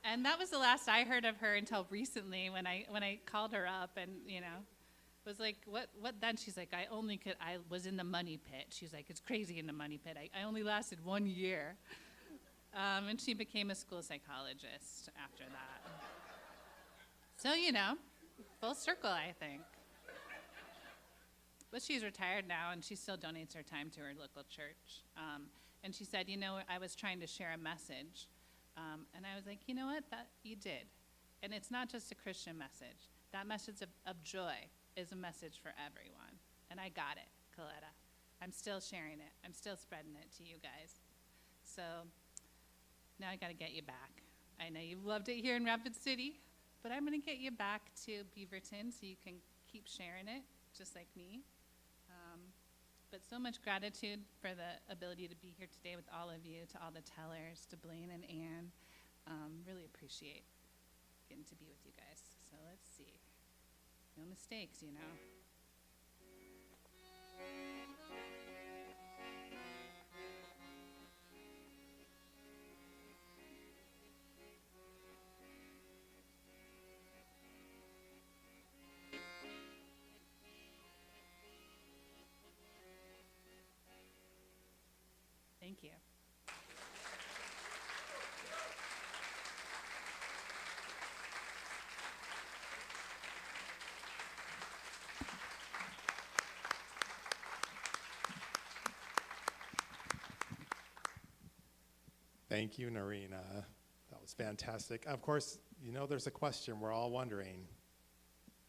And that was the last I heard of her until recently when I called her up and, you know, was like, what then? She's like, I was in the money pit. She's like, it's crazy in the money pit. I only lasted 1 year. And she became a school psychologist after that. So, you know, full circle, I think. But she's retired now, and she still donates her time to her local church. And she said, you know, I was trying to share a message. And I was like, you know what, that you did. And it's not just a Christian message. That message of joy is a message for everyone. And I got it, Coletta. I'm still sharing it. I'm still spreading it to you guys. So now I got to get you back. I know you've loved it here in Rapid City, but I'm going to get you back to Beaverton so you can keep sharing it, just like me. But so much gratitude for the ability to be here today with all of you, to all the tellers, to Blaine and Ann. Really appreciate getting to be with you guys. So let's see. No mistakes, you know. Thank you. Thank you, Norina. That was fantastic. Of course, you know there's a question we're all wondering.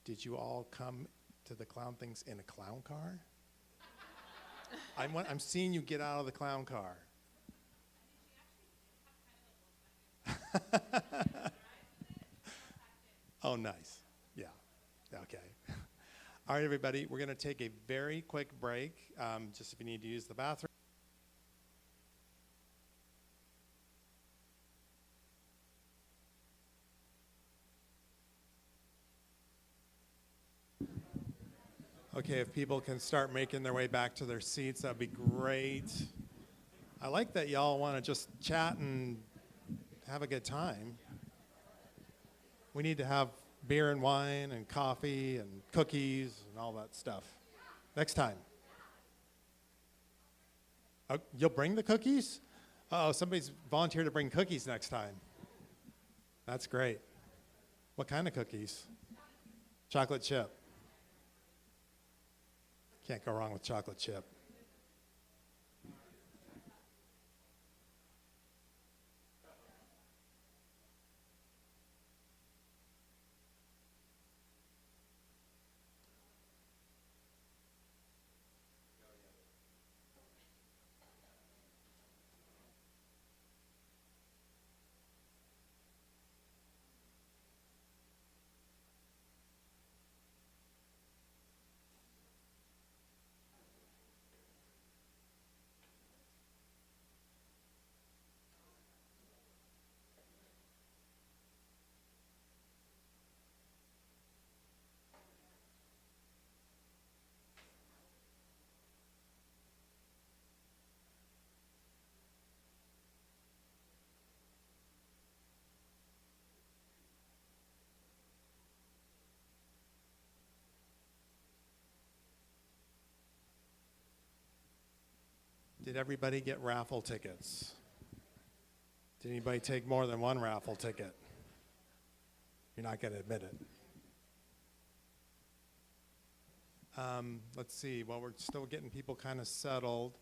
Did you all come to the clown things in a clown car? I'm seeing you get out of the clown car. Oh, nice. Yeah. Okay. All right, everybody, we're going to take a very quick break, just if you need to use the bathroom. Okay, if people can start making their way back to their seats, that'd be great. I like that y'all want to just chat and have a good time. We need to have beer and wine and coffee and cookies and all that stuff. Next time. Oh, you'll bring the cookies? Uh-oh, somebody's volunteered to bring cookies next time. That's great. What kind of cookies? Chocolate chip. Can't go wrong with chocolate chip. Did everybody get raffle tickets? Did anybody take more than one raffle ticket? You're not going to admit it. Let's see. Well, we're still getting people kind of settled.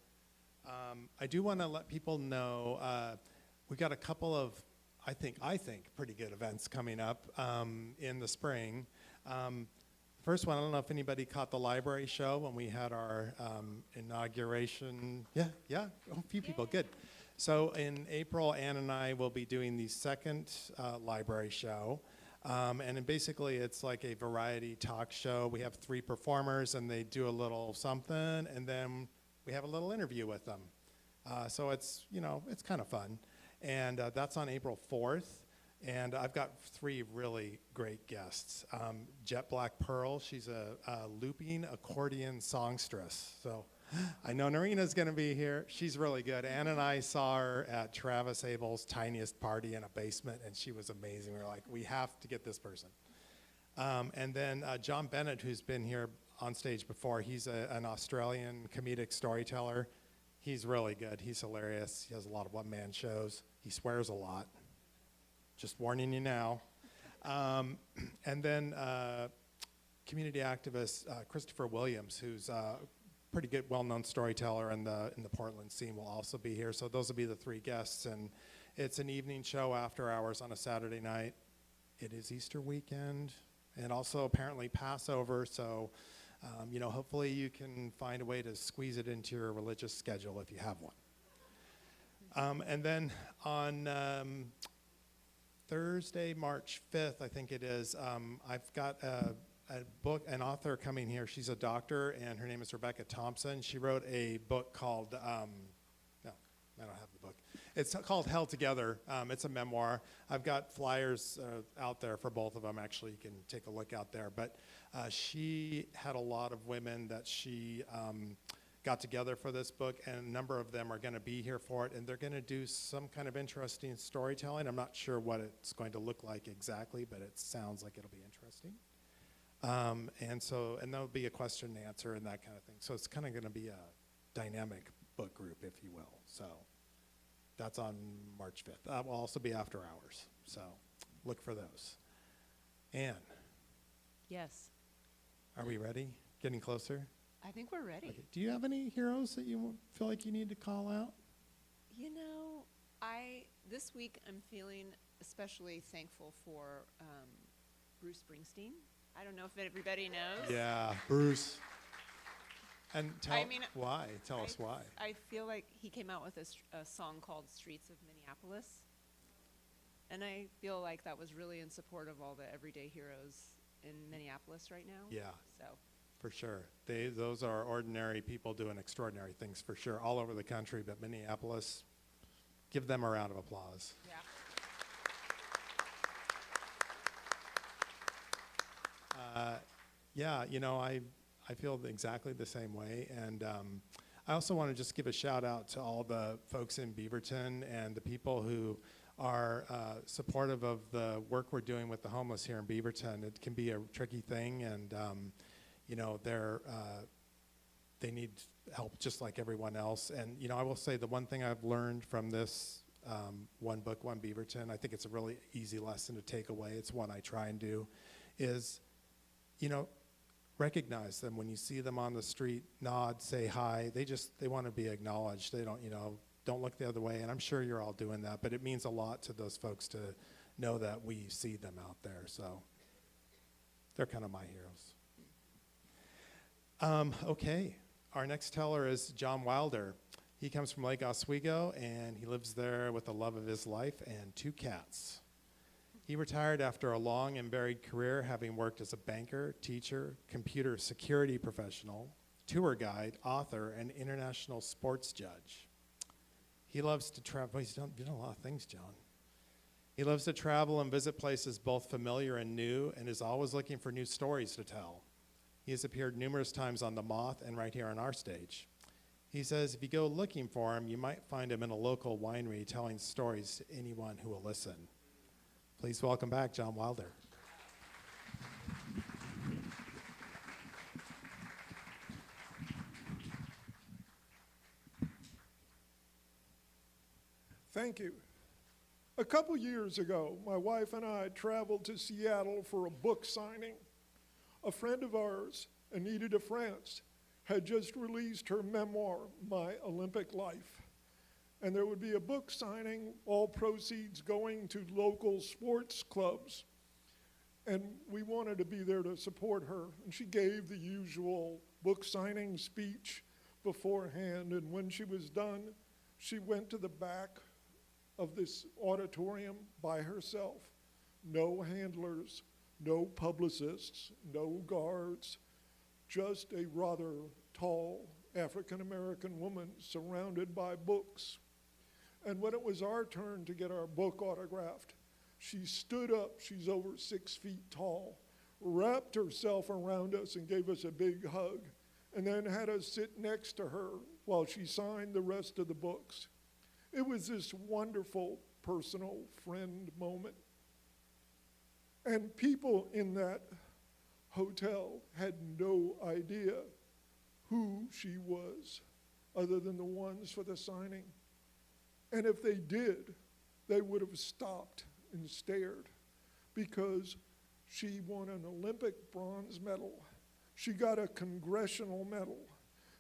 I do want to let people know we got a couple of, I think, pretty good events coming up in the spring. First one, I don't know if anybody caught the library show when we had our inauguration. Yeah, a few people, good. So in April, Ann and I will be doing the second library show. And then basically it's like a variety talk show. We have 3 performers and they do a little something and then we have a little interview with them. So it's, it's kind of fun. And that's on April 4th. And I've got 3 really great guests. Jet Black Pearl, she's a looping accordion songstress. So I know Norina's going to be here. She's really good. Ann and I saw her at Travis Abel's tiniest party in a basement, and she was amazing. We were like, we have to get this person. And then John Bennett, who's been here on stage before, he's an Australian comedic storyteller. He's really good. He's hilarious. He has a lot of one-man shows. He swears a lot. Just warning you now. And then community activist Christopher Williams, who's a pretty good, well-known storyteller in the Portland scene, will also be here. So those will be the 3 guests. And it's an evening show after hours on a Saturday night. It is Easter weekend and also apparently Passover. So, hopefully you can find a way to squeeze it into your religious schedule if you have one. And then on Thursday, March 5th, I think it is, I've got an author coming here. She's a doctor, and her name is Rebecca Thompson. She wrote a book called, no, I don't have the book. It's called Held Together. It's a memoir. I've got flyers out there for both of them. Actually, you can take a look out there. But she had a lot of women that she got together for this book, and a number of them are going to be here for it, and they're going to do some kind of interesting storytelling. I'm not sure what it's going to look like exactly, but it sounds like it'll be interesting. And there'll be a question and answer and that kind of thing. So it's kind of going to be a dynamic book group, if you will. So That's on March 5th. That will also be after hours, so look for those. Anne, Yes. are we ready? Getting closer? I think we're ready. Okay. Do you have any heroes that you feel like you need to call out? You know, this week I'm feeling especially thankful for Bruce Springsteen. I don't know if everybody knows. Yeah, Bruce. And tell mean, why. Tell us why. I feel like he came out with a song called Streets of Minneapolis. And I feel like that was really in support of all the everyday heroes in Minneapolis right now. Yeah. So, For sure. Those are ordinary people doing extraordinary things for sure, all over the country, but Minneapolis, give them a round of applause. yeah. Yeah, you know, I feel exactly the same way. And I also want to just give a shout out to all the folks in Beaverton and the people who are supportive of the work we're doing with the homeless here in Beaverton. It can be a tricky thing, and you know, they need help just like everyone else. And you know, I will say the one thing I've learned from this One Book, One Beaverton, I think it's a really easy lesson to take away. It's one I try and do, is, you know, recognize them when you see them on the street, nod, say hi. They want to be acknowledged. They don't, you know, don't look the other way. And I'm sure you're all doing that, but it means a lot to those folks to know that we see them out there. So they're kind of my heroes. Okay, our next teller is John Wylder. He comes from Lake Oswego, and he lives there with the love of his life and 2 cats. He retired after a long and varied career, having worked as a banker, teacher, computer security professional, tour guide, author, and international sports judge. He loves to travel. He's done a lot of things, John. He loves to travel and visit places both familiar and new, and is always looking for new stories to tell. He has appeared numerous times on The Moth and right here on our stage. He says if you go looking for him, you might find him in a local winery telling stories to anyone who will listen. Please welcome back John Wylder. Thank you. A couple years ago, my wife and I traveled to Seattle for a book signing. A friend of ours, Anita de France, had just released her memoir, My Olympic Life. And there would be a book signing, all proceeds going to local sports clubs. And we wanted to be there to support her. And she gave the usual book signing speech beforehand. And when she was done, she went to the back of this auditorium by herself. No handlers, no publicists, no guards, just a rather tall African-American woman surrounded by books. And when it was our turn to get our book autographed, she stood up, she's over 6 feet tall, wrapped herself around us and gave us a big hug, and then had us sit next to her while she signed the rest of the books. It was this wonderful personal friend moment. And people in that hotel had no idea who she was other than the ones for the signing. And if they did, they would have stopped and stared, because she won an Olympic bronze medal. She got a congressional medal.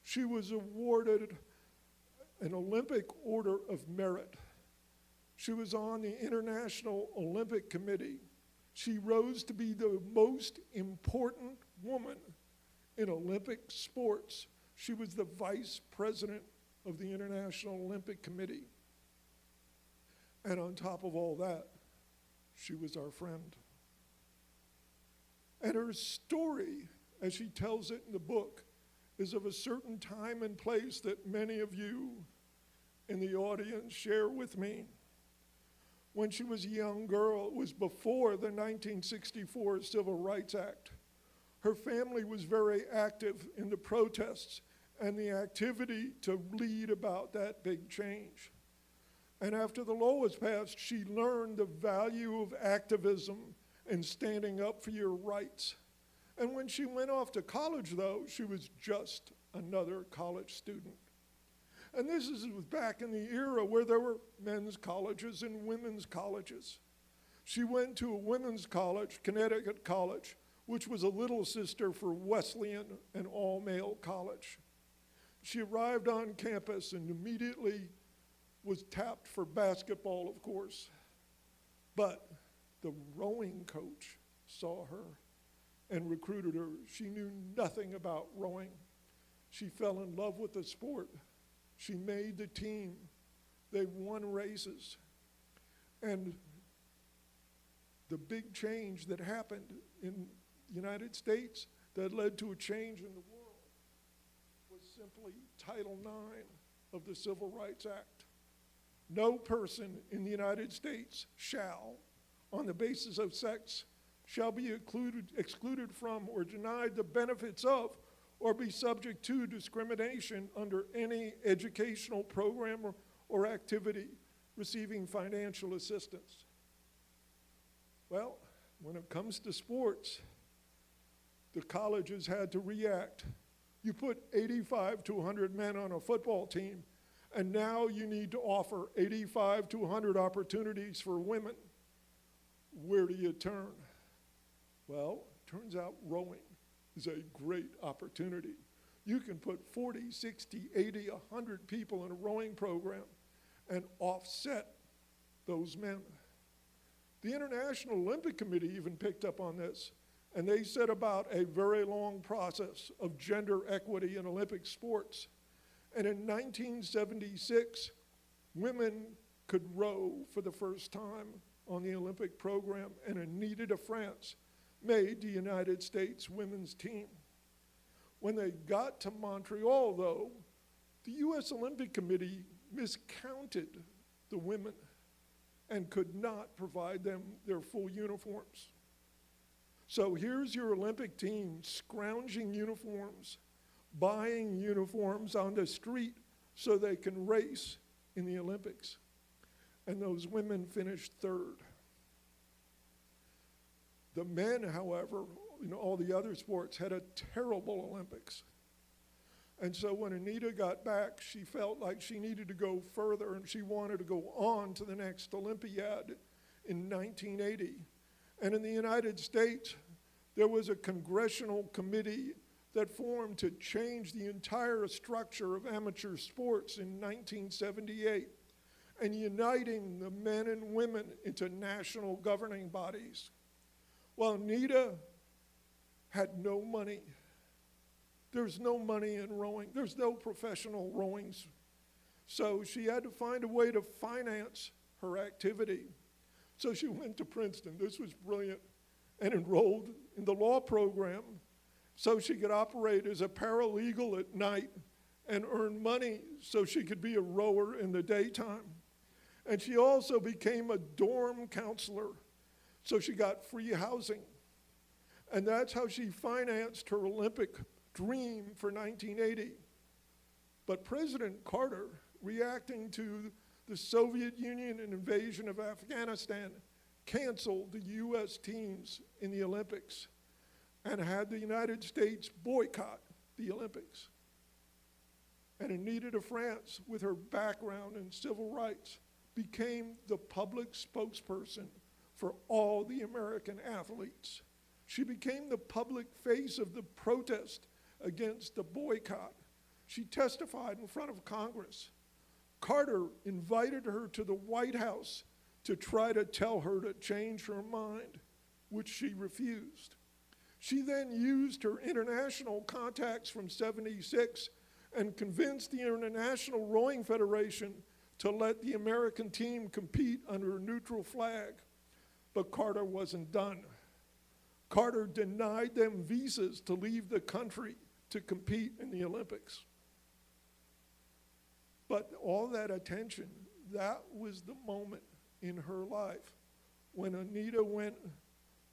She was awarded an Olympic Order of Merit. She was on the International Olympic Committee. She rose to be the most important woman in Olympic sports. She was the vice president of the International Olympic Committee. And on top of all that, she was our friend. And her story, as she tells it in the book, is of a certain time and place that many of you in the audience share with me. When she was a young girl, it was before the 1964 Civil Rights Act. Her family was very active in the protests and the activity to lead about that big change. And after the law was passed, she learned the value of activism and standing up for your rights. And when she went off to college, though, she was just another college student. And this was back in the era where there were men's colleges and women's colleges. She went to a women's college, Connecticut College, which was a little sister for Wesleyan, an all-male college. She arrived on campus and immediately was tapped for basketball, of course. But the rowing coach saw her and recruited her. She knew nothing about rowing. She fell in love with the sport. She made the team. They won races. And the big change that happened in the United States that led to a change in the world was simply Title IX of the Civil Rights Act. No person in the United States shall, on the basis of sex, shall be excluded from or denied the benefits of or be subject to discrimination under any educational program or activity receiving financial assistance. Well, when it comes to sports, the colleges had to react. You put 85 to 100 men on a football team, and now you need to offer 85 to 100 opportunities for women. Where do you turn? Well, turns out rowing is a great opportunity. You can put 40, 60, 80, 100 people in a rowing program and offset those men. The International Olympic Committee even picked up on this, and they set about a very long process of gender equity in Olympic sports. And in 1976, women could row for the first time on the Olympic program, and Anita de France made the United States women's team. When they got to Montreal, though, the U.S. Olympic Committee miscounted the women and could not provide them their full uniforms. So here's your Olympic team scrounging uniforms, buying uniforms on the street so they can race in the Olympics. And those women finished third. The men, however, in all the other sports, had a terrible Olympics. And so when Anita got back, she felt like she needed to go further, and she wanted to go on to the next Olympiad in 1980. And in the United States, there was a congressional committee that formed to change the entire structure of amateur sports in 1978 and uniting the men and women into national governing bodies. Well, Anita had no money. There's no money in rowing. There's no professional rowings. So she had to find a way to finance her activity. So she went to Princeton. This was brilliant. And enrolled in the law program so she could operate as a paralegal at night and earn money so she could be a rower in the daytime. And she also became a dorm counselor, so she got free housing. And that's how she financed her Olympic dream for 1980. But President Carter, reacting to the Soviet Union and invasion of Afghanistan, canceled the U.S. teams in the Olympics and had the United States boycott the Olympics. And Anita de France, with her background in civil rights, became the public spokesperson for all the American athletes. She became the public face of the protest against the boycott. She testified in front of Congress. Carter invited her to the White House to try to tell her to change her mind, which she refused. She then used her international contacts from '76 and convinced the International Rowing Federation to let the American team compete under a neutral flag. But Carter wasn't done. Carter denied them visas to leave the country to compete in the Olympics. But all that attention, that was the moment in her life when Anita went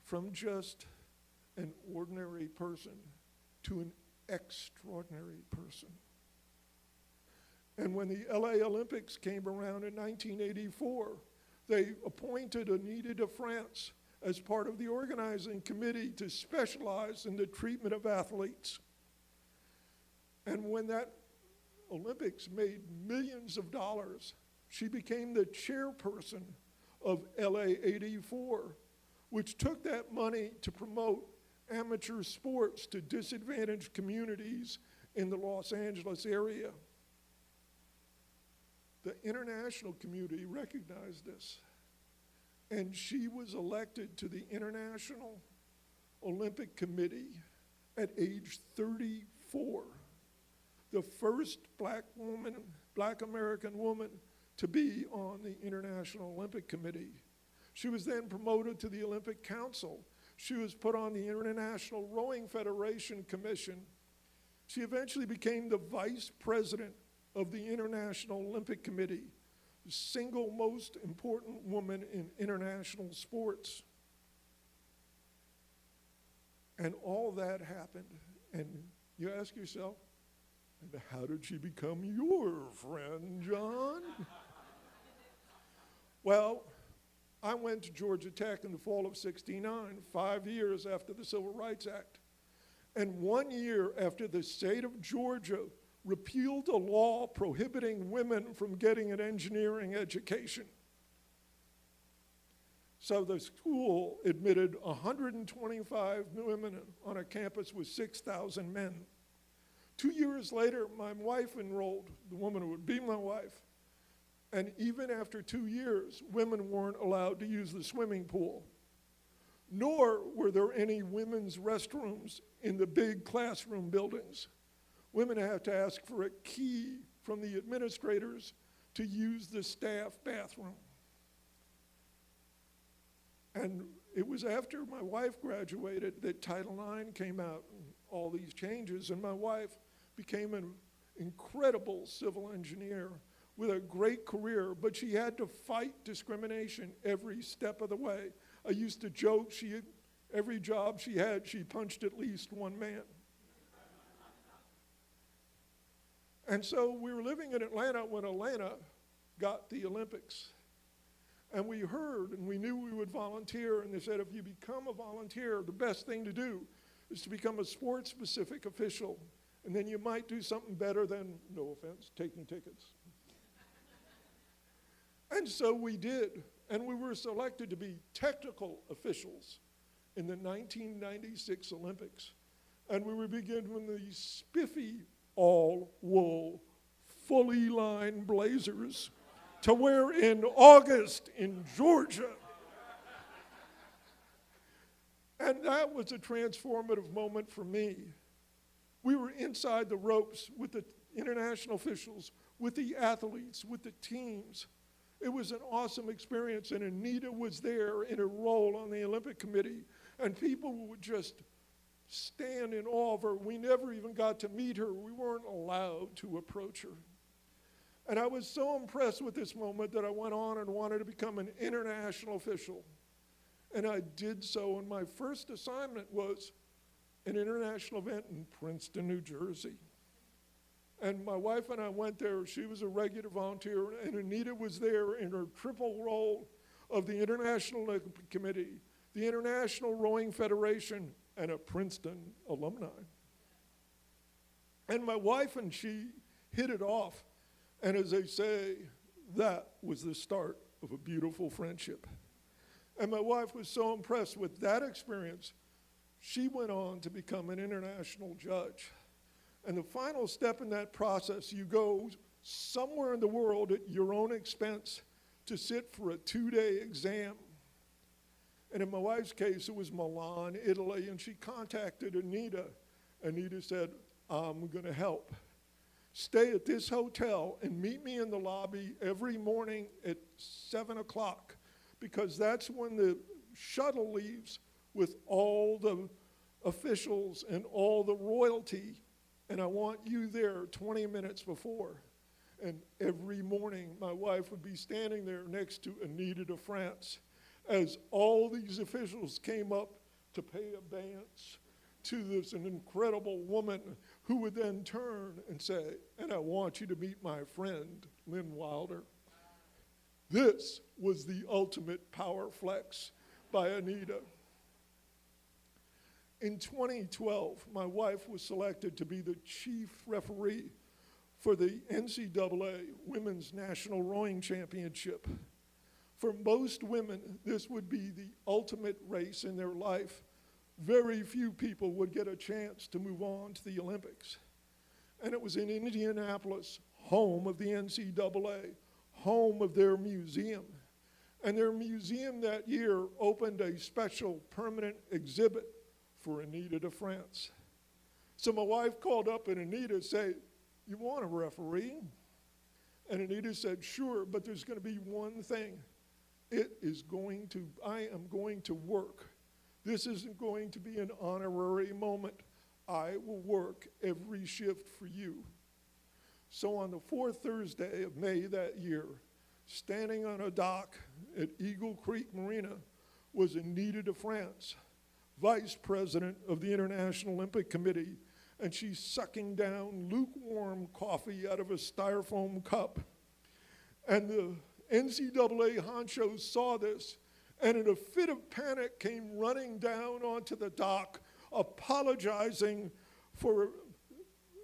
from just an ordinary person to an extraordinary person. And when the LA Olympics came around in 1984, they appointed Anita de France as part of the organizing committee to specialize in the treatment of athletes. And when that Olympics made millions of dollars. She became the chairperson of LA 84, which took that money to promote amateur sports to disadvantaged communities in the Los Angeles area. The international community recognized this, and she was elected to the International Olympic Committee at age 34, the first black American woman to be on the International Olympic Committee. She was then promoted to the Olympic Council. She was put on the International Rowing Federation Commission. She eventually became the vice president of the International Olympic Committee, the single most important woman in international sports. And all that happened, and you ask yourself, and how did she become your friend, John? Well, I went to Georgia Tech in the fall of '69, 5 years after the Civil Rights Act. And 1 year after the state of Georgia repealed a law prohibiting women from getting an engineering education. So the school admitted 125 women on a campus with 6,000 men. 2 years later, my wife enrolled, the woman who would be my wife. And even after 2 years, women weren't allowed to use the swimming pool. Nor were there any women's restrooms in the big classroom buildings. Women had to ask for a key from the administrators to use the staff bathroom. And it was after my wife graduated that Title IX came out and all these changes, and my wife became an incredible civil engineer with a great career, but she had to fight discrimination every step of the way. I used to joke, every job she had, she punched at least one man. And so we were living in Atlanta when Atlanta got the Olympics. And we heard and we knew we would volunteer, and they said, if you become a volunteer, the best thing to do is to become a sports-specific official, and then you might do something better than, no offense, taking tickets. And so we did, and we were selected to be technical officials in the 1996 Olympics. And we were given these spiffy, all-wool, fully lined blazers to wear in August in Georgia. And that was a transformative moment for me. We were inside the ropes with the international officials, with the athletes, with the teams. It was an awesome experience, and Anita was there in her role on the Olympic Committee, and people would just stand in awe of her. We never even got to meet her. We weren't allowed to approach her. And I was so impressed with this moment that I went on and wanted to become an international official. And I did so, and my first assignment was an international event in Princeton, New Jersey. And my wife and I went there. She was a regular volunteer, and Anita was there in her triple role of the International Olympic Committee, the International Rowing Federation, and a Princeton alumni. And my wife and she hit it off. And as they say, that was the start of a beautiful friendship. And my wife was so impressed with that experience, she went on to become an international judge. And the final step in that process, you go somewhere in the world at your own expense to sit for a 2-day exam. And in my wife's case, it was Milan, Italy, and she contacted Anita. Anita said, I'm going to help. Stay at this hotel and meet me in the lobby every morning at 7 o'clock, because that's when the shuttle leaves with all the officials and all the royalty, and I want you there 20 minutes before. And every morning, my wife would be standing there next to Anita de France as all these officials came up to pay obeisance to this an incredible woman who would then turn and say, and I want you to meet my friend, Lynn Wylder. This was the ultimate power flex by Anita. In 2012, my wife was selected to be the chief referee for the NCAA Women's National Rowing Championship. For most women, this would be the ultimate race in their life. Very few people would get a chance to move on to the Olympics. And it was in Indianapolis, home of the NCAA, home of their museum. And their museum that year opened a special permanent exhibit for Anita de France. So my wife called up and Anita said, "You want a referee?" And Anita said, "Sure, but there's going to be one thing. I am going to work. This isn't going to be an honorary moment. I will work every shift for you." So on the fourth Thursday of May that year, standing on a dock at Eagle Creek Marina was Anita de France, vice president of the International Olympic Committee, and she's sucking down lukewarm coffee out of a styrofoam cup. And the NCAA honchos saw this, and in a fit of panic came running down onto the dock, apologizing for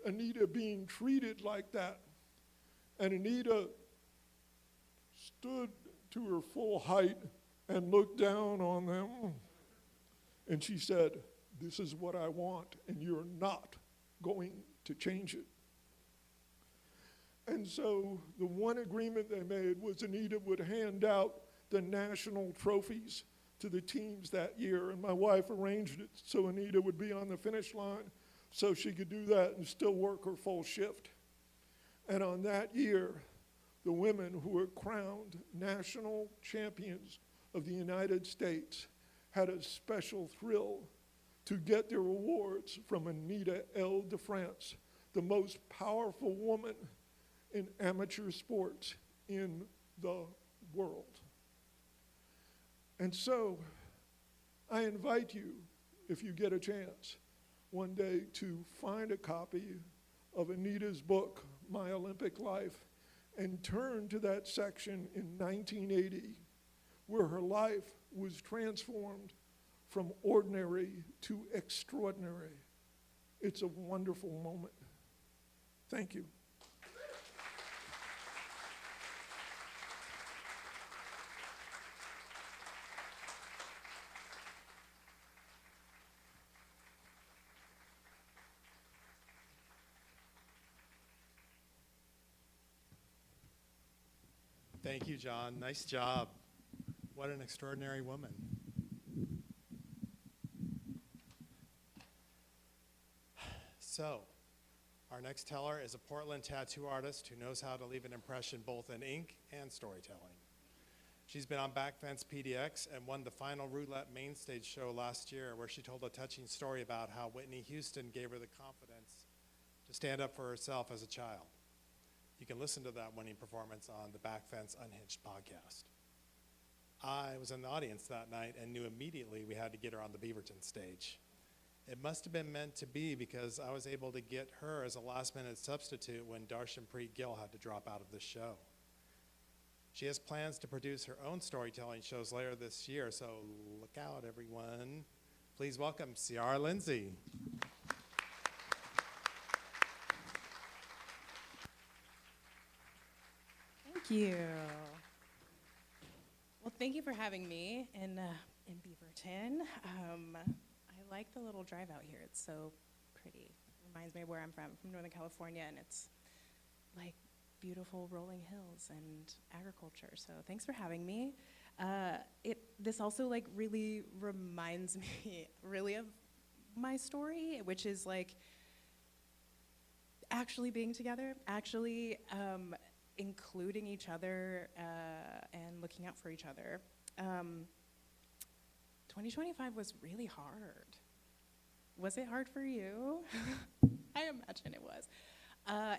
Anita being treated like that. And Anita stood to her full height and looked down on them, and she said, "This is what I want, and you're not going to change it." And so the one agreement they made was Anita would hand out the national trophies to the teams that year, and my wife arranged it so Anita would be on the finish line so she could do that and still work her full shift. And on that year, the women who were crowned national champions of the United States had a special thrill to get their awards from Anita L. de France, the most powerful woman in amateur sports in the world. And so I invite you, if you get a chance, one day to find a copy of Anita's book, My Olympic Life, and turn to that section in 1980 where her life was transformed from ordinary to extraordinary. It's a wonderful moment. Thank you. Thank you, John. Nice job. What an extraordinary woman. So, our next teller is a Portland tattoo artist who knows how to leave an impression both in ink and storytelling. She's been on Backfence PDX and won the final Roulette main stage show last year, where she told a touching story about how Whitney Houston gave her the confidence to stand up for herself as a child. You can listen to that winning performance on the Backfence Unhinged podcast. I was in the audience that night and knew immediately we had to get her on the Beaverton stage. It must have been meant to be, because I was able to get her as a last-minute substitute when Darshanpreet Gill had to drop out of the show. She has plans to produce her own storytelling shows later this year, so look out, everyone. Please welcome Ciara Lynsey. Thank you. Well, thank you for having me in Beaverton. I like the little drive out here. It's so pretty. Reminds me of where I'm from Northern California, and it's like beautiful rolling hills and agriculture. So thanks for having me. This also like really reminds me really of my story, which is like actually being together, actually including each other and looking out for each other. 2025 was really hard. Was it hard for you? I imagine it was.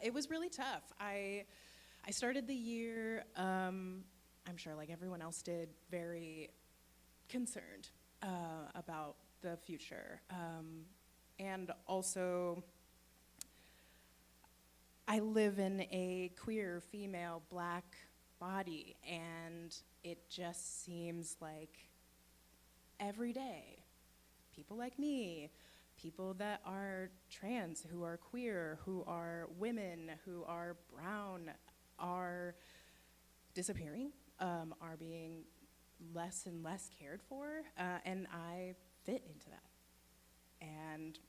It was really tough. I started the year, I'm sure like everyone else did, very concerned about the future. And also, I live in a queer, female, Black body, and it just seems like every day, people like me, people that are trans, who are queer, who are women, who are brown, are disappearing, are being less and less cared for, and I fit into that. And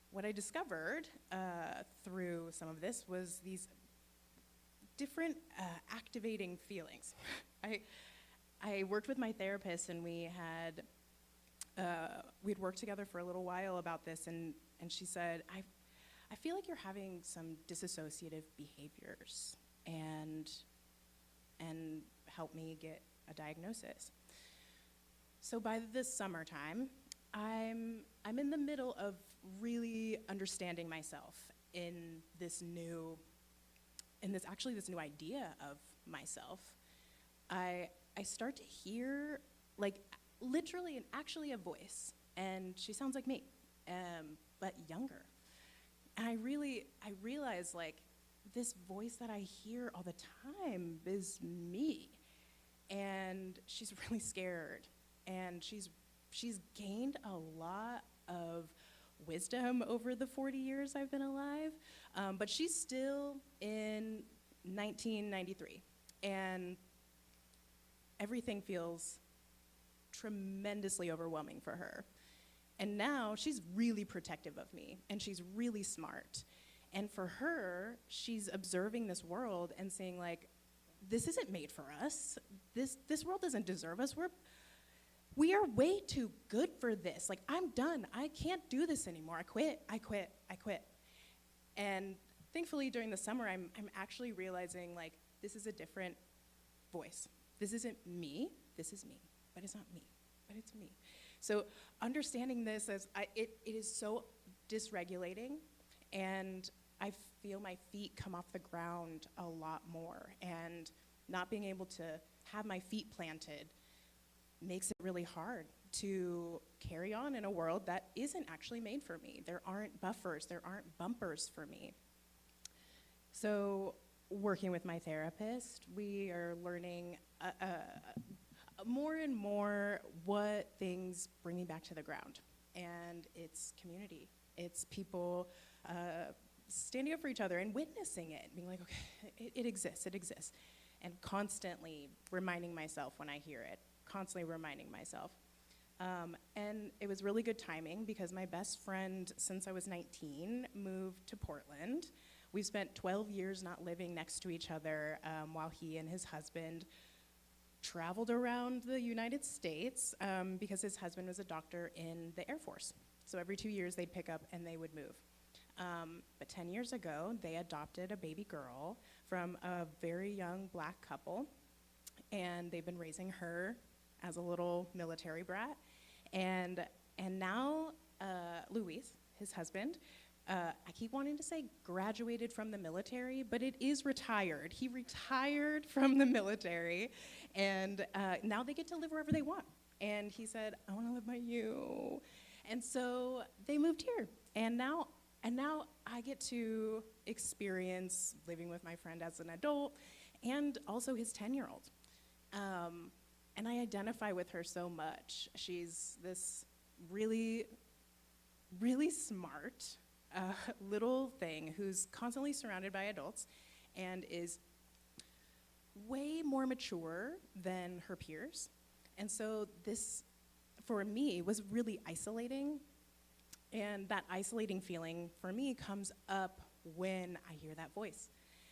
what I discovered through some of this was these different activating feelings. I worked with my therapist, and we'd worked together for a little while about this, and she said, I feel like you're having some dissociative behaviors, and help me get a diagnosis. So by this summertime, I'm in the middle of really understanding myself in this new idea of myself. I start to hear, like, literally and actually a voice, and she sounds like me, but younger. And I realize, like, this voice that I hear all the time is me, and she's really scared, and she's gained a lot of wisdom over the 40 years I've been alive, but she's still in 1993, and everything feels tremendously overwhelming for her. And now she's really protective of me, and she's really smart. And for her, she's observing this world and saying, like, this isn't made for us. This world doesn't deserve us. We are way too good for this. Like, I'm done. I can't do this anymore. I quit. And thankfully, during the summer, I'm actually realizing, like, this is a different voice. This isn't me. This is me. But it's not me. But it's me. So understanding this as it is so dysregulating, and I feel my feet come off the ground a lot more, and not being able to have my feet planted makes it really hard to carry on in a world that isn't actually made for me. There aren't buffers, there aren't bumpers for me. So working with my therapist, we are learning more and more what things bring me back to the ground. And it's community. It's people standing up for each other and witnessing it, being like, okay, it exists. And constantly reminding myself when I hear it, constantly reminding myself. And it was really good timing because my best friend since I was 19 moved to Portland. We've spent 12 years not living next to each other while he and his husband traveled around the United States because his husband was a doctor in the Air Force. So every 2 years they'd pick up and they would move. But 10 years ago, they adopted a baby girl from a very young Black couple, and they've been raising her as a little military brat. And now Luis, his husband, I keep wanting to say graduated from the military, but it is retired. He retired from the military, and now they get to live wherever they want. And he said, I want to live by you. And so they moved here, and now I get to experience living with my friend as an adult, and also his 10-year-old. And I identify with her so much. She's this really, really smart little thing who's constantly surrounded by adults and is way more mature than her peers. And so this, for me, was really isolating. And that isolating feeling for me comes up when I hear that voice.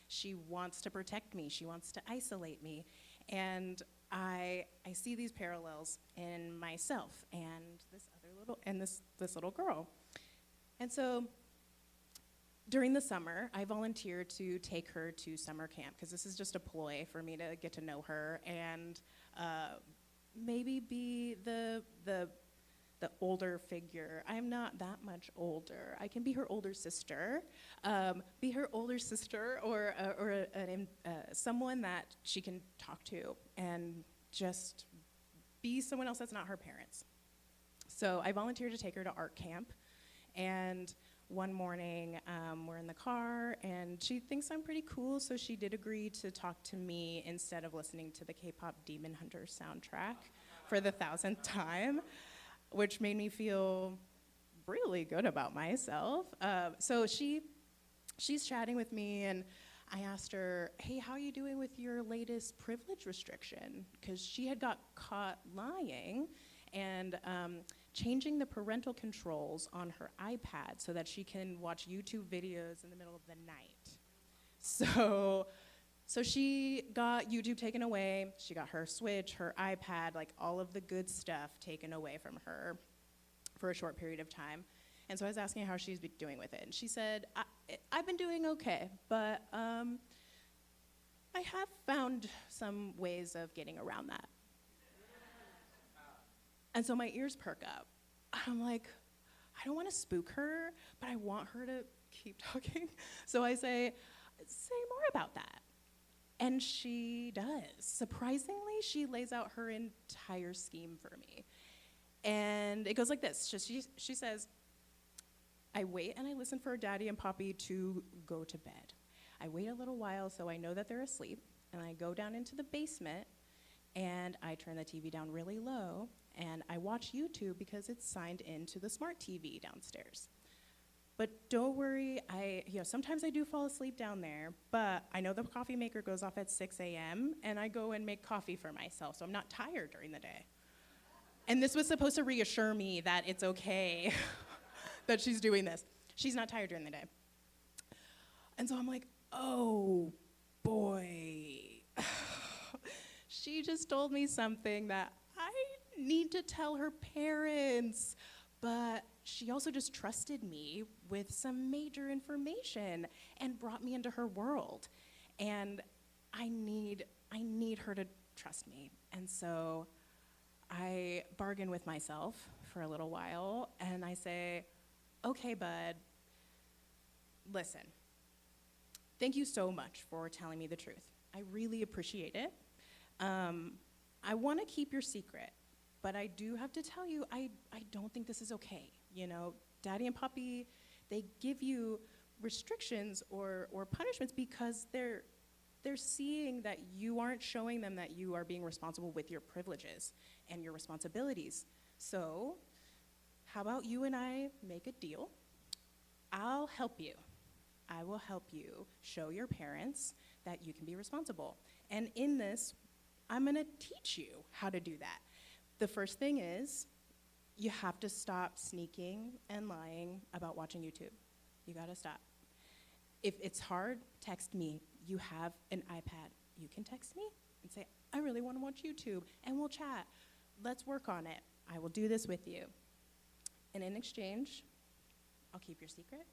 She wants to protect me. She wants to isolate me. And I see these parallels in myself and this little girl. And so during the summer, I volunteered to take her to summer camp because this is just a ploy for me to get to know her and maybe be the older figure. I'm not that much older. I can be her older sister, or someone that she can talk to and just be someone else that's not her parents. So I volunteered to take her to art camp, and one morning we're in the car, and she thinks I'm pretty cool, so she did agree to talk to me instead of listening to the K-pop Demon Hunter soundtrack for the 1,000th time, which made me feel really good about myself. So she's chatting with me, and I asked her, hey, how are you doing with your latest privilege restriction? Because she had got caught lying and changing the parental controls on her iPad so that she can watch YouTube videos in the middle of the night. So she got YouTube taken away. She got her Switch, her iPad, like all of the good stuff taken away from her for a short period of time. And so I was asking her how she's been doing with it. And she said, I've been doing okay, but I have found some ways of getting around that. And so my ears perk up. I'm like, I don't want to spook her, but I want her to keep talking. So I say more about that. And she does. Surprisingly, she lays out her entire scheme for me. And it goes like this. She says, I wait and I listen for Daddy and Poppy to go to bed. I wait a little while so I know that they're asleep, and I go down into the basement, and I turn the TV down really low, and I watch YouTube because it's signed into the smart TV downstairs. But don't worry, sometimes I do fall asleep down there, but I know the coffee maker goes off at 6 a.m., and I go and make coffee for myself, so I'm not tired during the day. And this was supposed to reassure me that it's okay that she's doing this. She's not tired during the day. And so I'm like, oh, boy. She just told me something that I need to tell her parents, but she also just trusted me with some major information and brought me into her world. And I need her to trust me. And so I bargain with myself for a little while, and I say, okay, bud, listen, thank you so much for telling me the truth. I really appreciate it. I want to keep your secret, but I do have to tell you, I don't think this is okay. You know, Daddy and Poppy, they give you restrictions or punishments because they're seeing that you aren't showing them that you are being responsible with your privileges and your responsibilities. So how about you and I make a deal? I'll help you. I will help you show your parents that you can be responsible. And in this, I'm going to teach you how to do that. The first thing is you have to stop sneaking and lying about watching YouTube. You got to stop. If it's hard, text me. You have an iPad. You can text me and say, I really want to watch YouTube, and we'll chat. Let's work on it. I will do this with you. And in exchange, I'll keep your secret.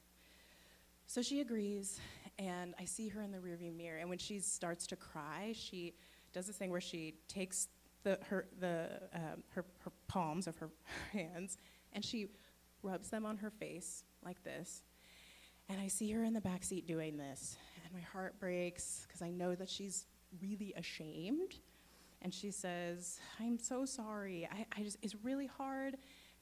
So she agrees, and I see her in the rearview mirror, and when she starts to cry, she does this thing where she takes her palms of her hands, and she rubs them on her face like this. And I see her in the back seat doing this, and my heart breaks because I know that she's really ashamed. And she says, I'm so sorry. It's really hard,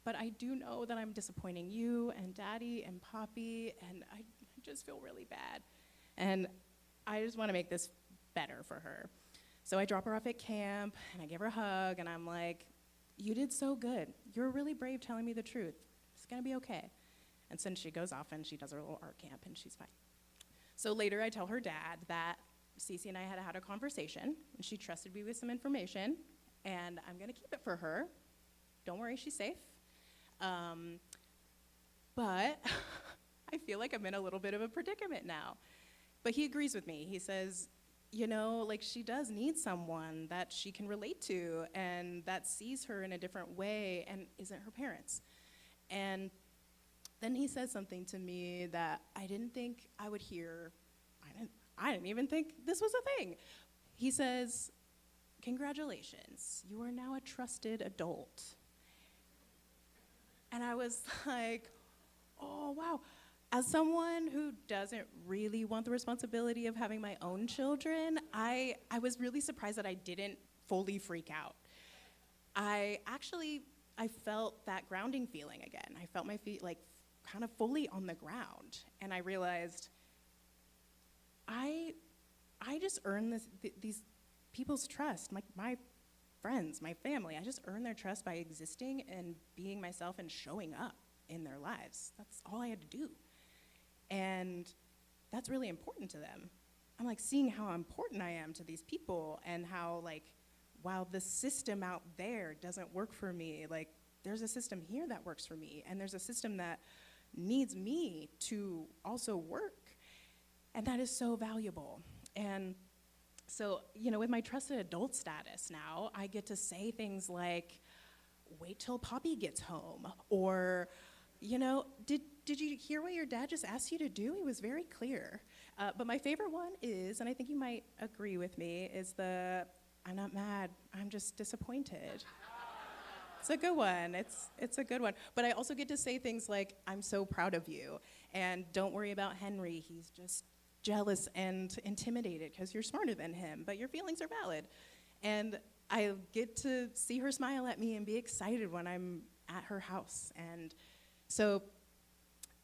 but I do know that I'm disappointing you and Daddy and Poppy, and I just feel really bad. And I just want to make this better for her. So I drop her off at camp, and I give her a hug, and I'm like, you did so good. You're really brave telling me the truth. It's going to be okay. And then she goes off, and she does her little art camp, and she's fine. So later I tell her dad that Cece and I had a conversation, and she trusted me with some information, and I'm going to keep it for her. Don't worry, she's safe. But I feel like I'm in a little bit of a predicament now. But he agrees with me. He says, you know, like, she does need someone that she can relate to and that sees her in a different way and isn't her parents. And then he says something to me that I didn't think I would hear. I didn't even think this was a thing. He says, congratulations, you are now a trusted adult. And I was like, oh, wow. As someone who doesn't really want the responsibility of having my own children, I was really surprised that I didn't fully freak out. I felt that grounding feeling again. I felt my feet like kind of fully on the ground. And I realized I just earned these people's trust, my friends, my family. I just earned their trust by existing and being myself and showing up in their lives. That's all I had to do. And that's really important to them. I'm like seeing how important I am to these people and how like, while the system out there doesn't work for me, like there's a system here that works for me, and there's a system that needs me to also work. And that is so valuable. And so, you know, with my trusted adult status now, I get to say things like, wait till Poppy gets home, or, you know, did you hear what your dad just asked you to do? He was very clear. But my favorite one is, and I think you might agree with me, is I'm not mad, I'm just disappointed. It's a good one, it's a good one. But I also get to say things like, I'm so proud of you, and don't worry about Henry, he's just jealous and intimidated because you're smarter than him, but your feelings are valid. And I get to see her smile at me and be excited when I'm at her house. And so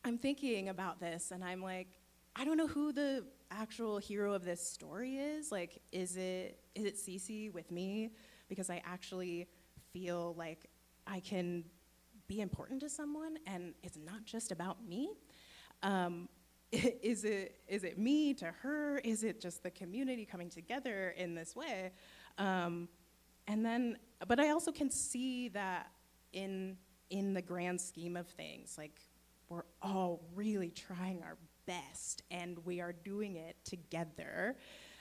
I'm thinking about this, and I'm like, I don't know who the actual hero of this story is. Like, is it Cece with me? Because I actually feel like I can be important to someone, and it's not just about me. Is it me to her? Is it just the community coming together in this way? But I also can see that in the grand scheme of things, like we're all really trying our best, and we are doing it together.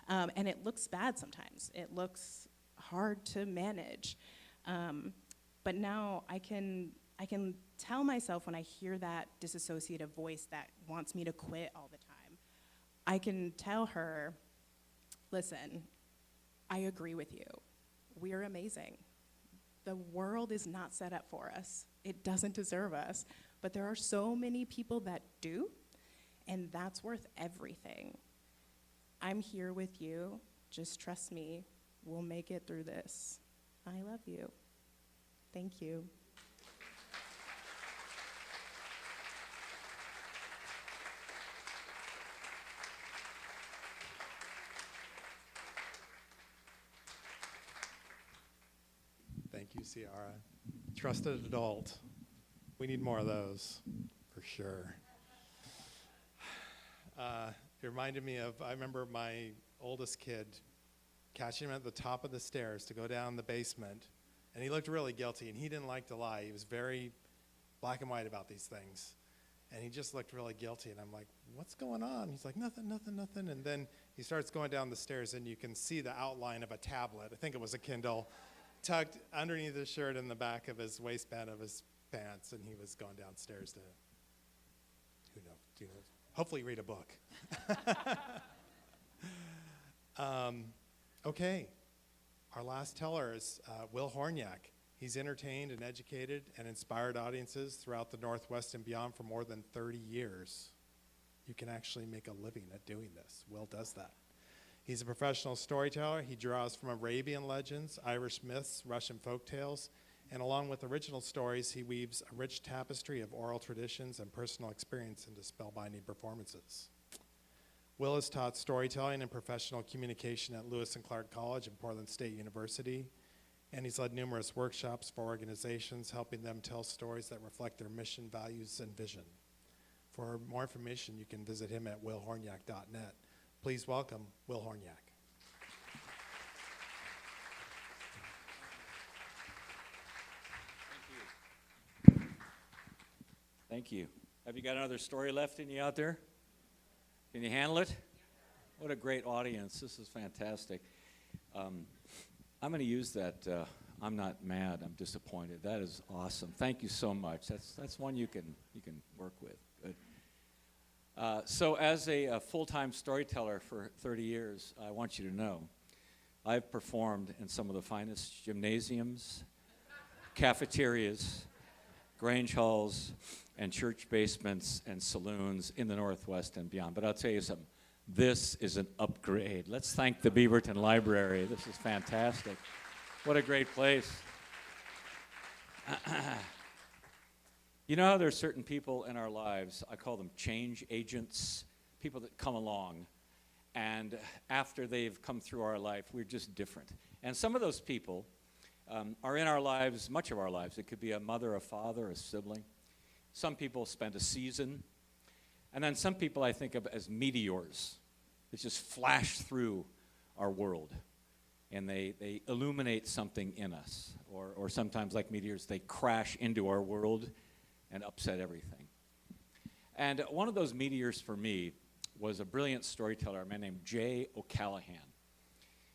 And it looks bad sometimes. It looks hard to manage. But now I can tell myself when I hear that disassociative voice that wants me to quit all the time, I can tell her, listen, I agree with you. We're amazing. The world is not set up for us. It doesn't deserve us. But there are so many people that do, and that's worth everything. I'm here with you. Just trust me. We'll make it through this. I love you. Thank you. Thank you, Ciara. Trusted adult. We need more of those, for sure. It reminded me of, I remember my oldest kid catching him at the top of the stairs to go down the basement, and he looked really guilty, and he didn't like to lie. He was very black and white about these things, and he just looked really guilty, and I'm like, what's going on? He's like, nothing, and then he starts going down the stairs, and you can see the outline of a tablet. I think it was a Kindle, tucked underneath his shirt in the back of his waistband of his pants, and he was going downstairs to, who knows, hopefully read a book. Okay, our last teller is Will Hornyak. He's entertained and educated and inspired audiences throughout the Northwest and beyond for more than 30 years. You can actually make a living at doing this. Will does that. He's a professional storyteller. He draws from Arabian legends, Irish myths, Russian folk tales, and along with original stories, he weaves a rich tapestry of oral traditions and personal experience into spellbinding performances. Will has taught storytelling and professional communication at Lewis and Clark College and Portland State University, and he's led numerous workshops for organizations, helping them tell stories that reflect their mission, values, and vision. For more information, you can visit him at willhornyak.net. Please welcome Will Hornyak. Thank you. Have you got another story left in you out there? Can you handle it? What a great audience. This is fantastic. I'm going to use that, I'm not mad, I'm disappointed. That is awesome. Thank you so much. That's one you can work with. Good. So as a full-time storyteller for 30 years, I want you to know I've performed in some of the finest gymnasiums, cafeterias, Grange halls, and church basements and saloons in the Northwest and beyond. But I'll tell you something, this is an upgrade. Let's thank the Beaverton Library. This is fantastic. What a great place. You know how there are certain people in our lives, I call them change agents, people that come along, and after they've come through our life, we're just different. And some of those people are in our lives, much of our lives. It could be a mother, a father, a sibling. Some people spend a season. And then some people I think of as meteors that just flash through our world. And they illuminate something in us. Or sometimes, like meteors, they crash into our world and upset everything. And one of those meteors for me was a brilliant storyteller, a man named J. O'Callahan.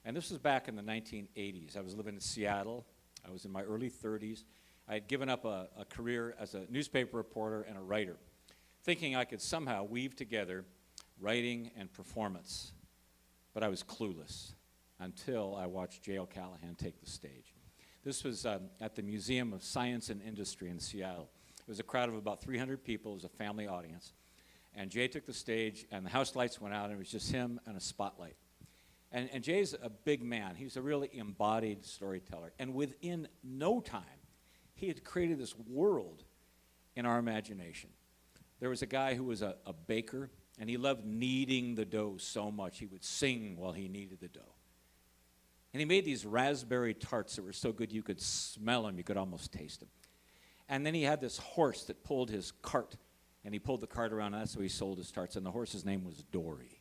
And this was back in the 1980s. I was living in Seattle. I was in my early 30s. I had given up a career as a newspaper reporter and a writer, thinking I could somehow weave together writing and performance. But I was clueless until I watched J. O'Callahan take the stage. This was at the Museum of Science and Industry in Seattle. It was a crowd of about 300 people. It was a family audience. And Jay took the stage, and the house lights went out, and it was just him and a spotlight. And Jay's a big man. He was a really embodied storyteller. And within no time, he had created this world in our imagination. There was a guy who was a baker, and he loved kneading the dough so much he would sing while he kneaded the dough. And he made these raspberry tarts that were so good you could smell them, you could almost taste them. And then he had this horse that pulled his cart, and he pulled the cart around, and that's how he sold his tarts, and the horse's name was Dory.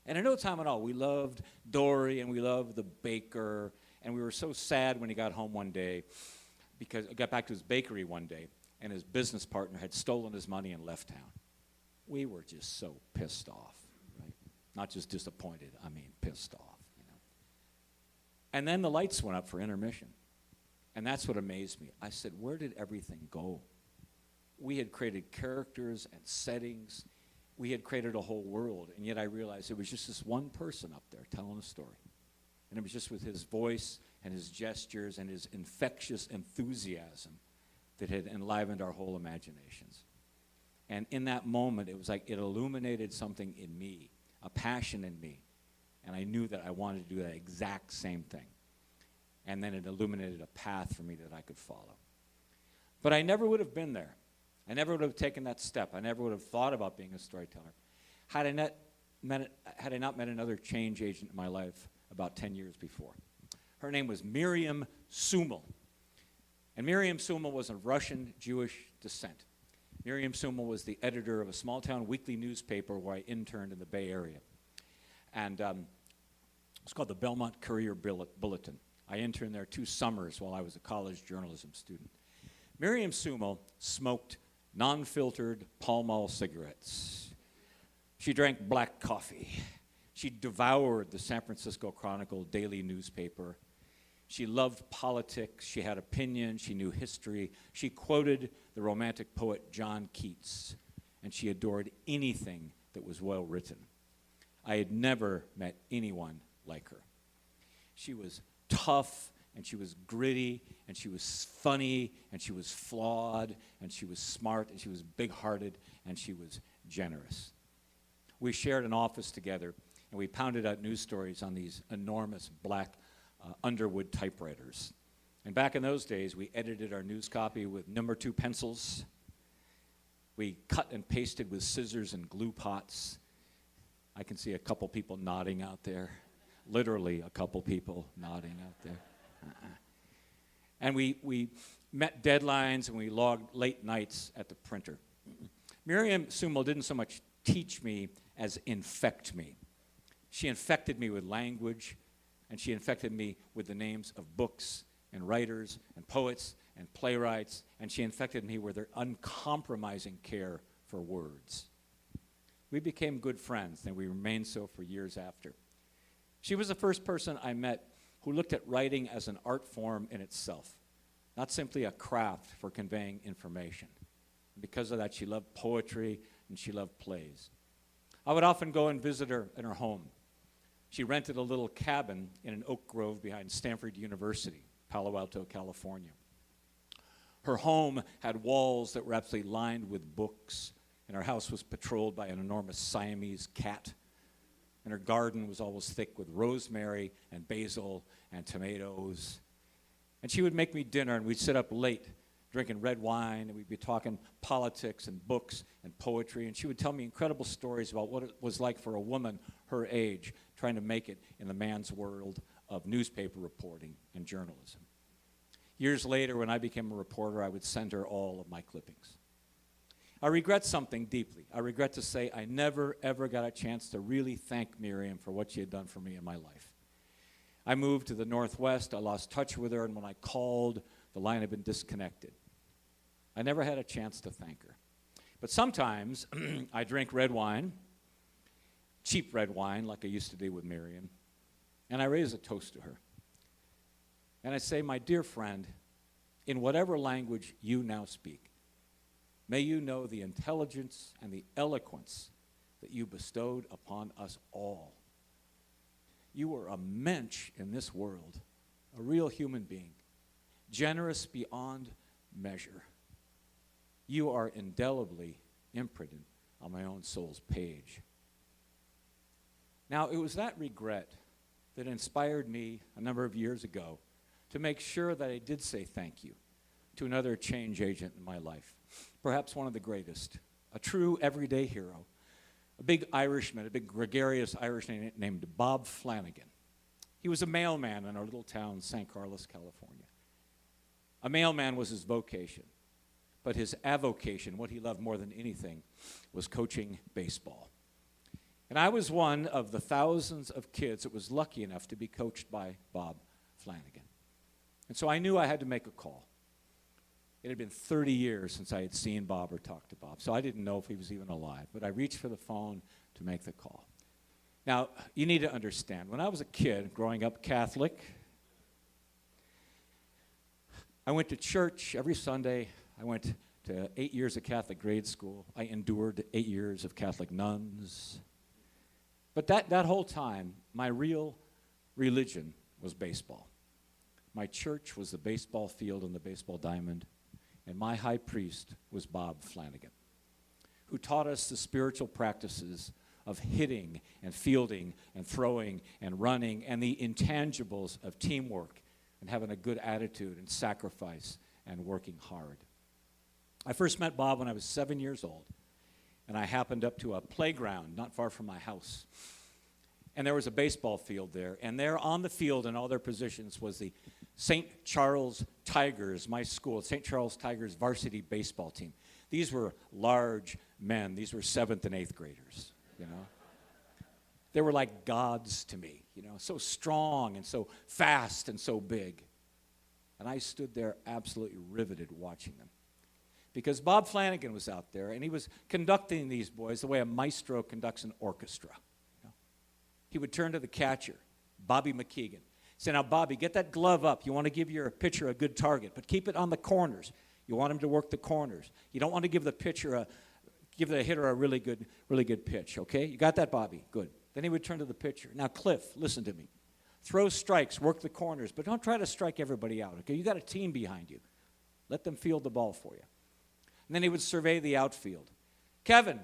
And in no time at all, we loved Dory, and we loved the baker, and we were so sad when he got home one day, because he got back to his bakery one day, and his business partner had stolen his money and left town. We were just so pissed off, right? Not just disappointed, I mean pissed off, you know. And then the lights went up for intermission, and that's what amazed me. I said, where did everything go? We had created characters and settings. We had created a whole world, and yet I realized it was just this one person up there telling a story. And it was just with his voice and his gestures and his infectious enthusiasm that had enlivened our whole imaginations. And in that moment, it was like it illuminated something in me, a passion in me. And I knew that I wanted to do that exact same thing. And then it illuminated a path for me that I could follow. But I never would have been there. I never would have taken that step. I never would have thought about being a storyteller had I not met another change agent in my life about 10 years before. Her name was Miriam Summel. And Miriam Summel was of Russian Jewish descent. Miriam Summel was the editor of a small-town weekly newspaper where I interned in the Bay Area. And it's called the Belmont Courier Bulletin. I interned there 2 summers while I was a college journalism student. Miriam Summel smoked non-filtered Pall Mall cigarettes. She drank black coffee. She devoured the San Francisco Chronicle daily newspaper. She loved politics. She had opinions. She knew history. She quoted the romantic poet John Keats, and she adored anything that was well written. I had never met anyone like her. She was tough, and she was gritty, and she was funny, and she was flawed, and she was smart, and she was big-hearted, and she was generous. We shared an office together, and we pounded out news stories on these enormous black Underwood typewriters. And back in those days, we edited our news copy with number 2 pencils. We cut and pasted with scissors and glue pots. I can see a couple people nodding out there. Literally a couple people nodding out there. And we met deadlines, and we logged late nights at the printer. Miriam Summel didn't so much teach me as infect me. She infected me with language, and she infected me with the names of books and writers and poets and playwrights, and she infected me with her uncompromising care for words. We became good friends, and we remained so for years after. She was the first person I met who looked at writing as an art form in itself, not simply a craft for conveying information. Because of that, she loved poetry and she loved plays. I would often go and visit her in her home. She rented a little cabin in an oak grove behind Stanford University, Palo Alto, California. Her home had walls that were absolutely lined with books, and her house was patrolled by an enormous Siamese cat. And her garden was always thick with rosemary and basil and tomatoes. And she would make me dinner, and we'd sit up late drinking red wine, and we'd be talking politics and books and poetry, and she would tell me incredible stories about what it was like for a woman her age trying to make it in the man's world of newspaper reporting and journalism. Years later, when I became a reporter, I would send her all of my clippings. I regret something deeply. I regret to say I never, ever got a chance to really thank Miriam for what she had done for me in my life. I moved to the Northwest. I lost touch with her, and when I called, the line had been disconnected. I never had a chance to thank her. But sometimes I drink red wine, cheap red wine, like I used to do with Miriam, and I raise a toast to her. And I say, my dear friend, in whatever language you now speak, may you know the intelligence and the eloquence that you bestowed upon us all. You are a mensch in this world, a real human being, generous beyond measure. You are indelibly imprinted on my own soul's page. Now, it was that regret that inspired me a number of years ago to make sure that I did say thank you to another change agent in my life, perhaps one of the greatest, a true everyday hero, a big Irishman, a big gregarious Irishman named Bob Flanagan. He was a mailman in our little town, St. Carlos, California. A mailman was his vocation, but his avocation, what he loved more than anything, was coaching baseball. And I was one of the thousands of kids that was lucky enough to be coached by Bob Flanagan. And so I knew I had to make a call. It had been 30 years since I had seen Bob or talked to Bob, so I didn't know if he was even alive. But I reached for the phone to make the call. Now, you need to understand, when I was a kid, growing up Catholic, I went to church every Sunday. I went to 8 years of Catholic grade school. I endured 8 years of Catholic nuns. But that whole time, my real religion was baseball. My church was the baseball field and the baseball diamond, and my high priest was Bob Flanagan, who taught us the spiritual practices of hitting and fielding and throwing and running and the intangibles of teamwork and having a good attitude and sacrifice and working hard. I first met Bob when I was 7 years old, and I happened up to a playground not far from my house. And there was a baseball field there, and there on the field in all their positions was the St. Charles Tigers, my school, St. Charles Tigers varsity baseball team. These were large men. These were 7th and 8th graders, you know. They were like gods to me, you know, so strong and so fast and so big. And I stood there absolutely riveted watching them. Because Bob Flanagan was out there, and he was conducting these boys the way a maestro conducts an orchestra. You know? He would turn to the catcher, Bobby McKeegan, say, now, Bobby, get that glove up. You want to give your pitcher a good target, but keep it on the corners. You want him to work the corners. You don't want to give the hitter a really good pitch, okay? You got that, Bobby? Good. Then he would turn to the pitcher. Now, Cliff, listen to me. Throw strikes, work the corners, but don't try to strike everybody out, okay? You got a team behind you. Let them field the ball for you. And then he would survey the outfield. Kevin,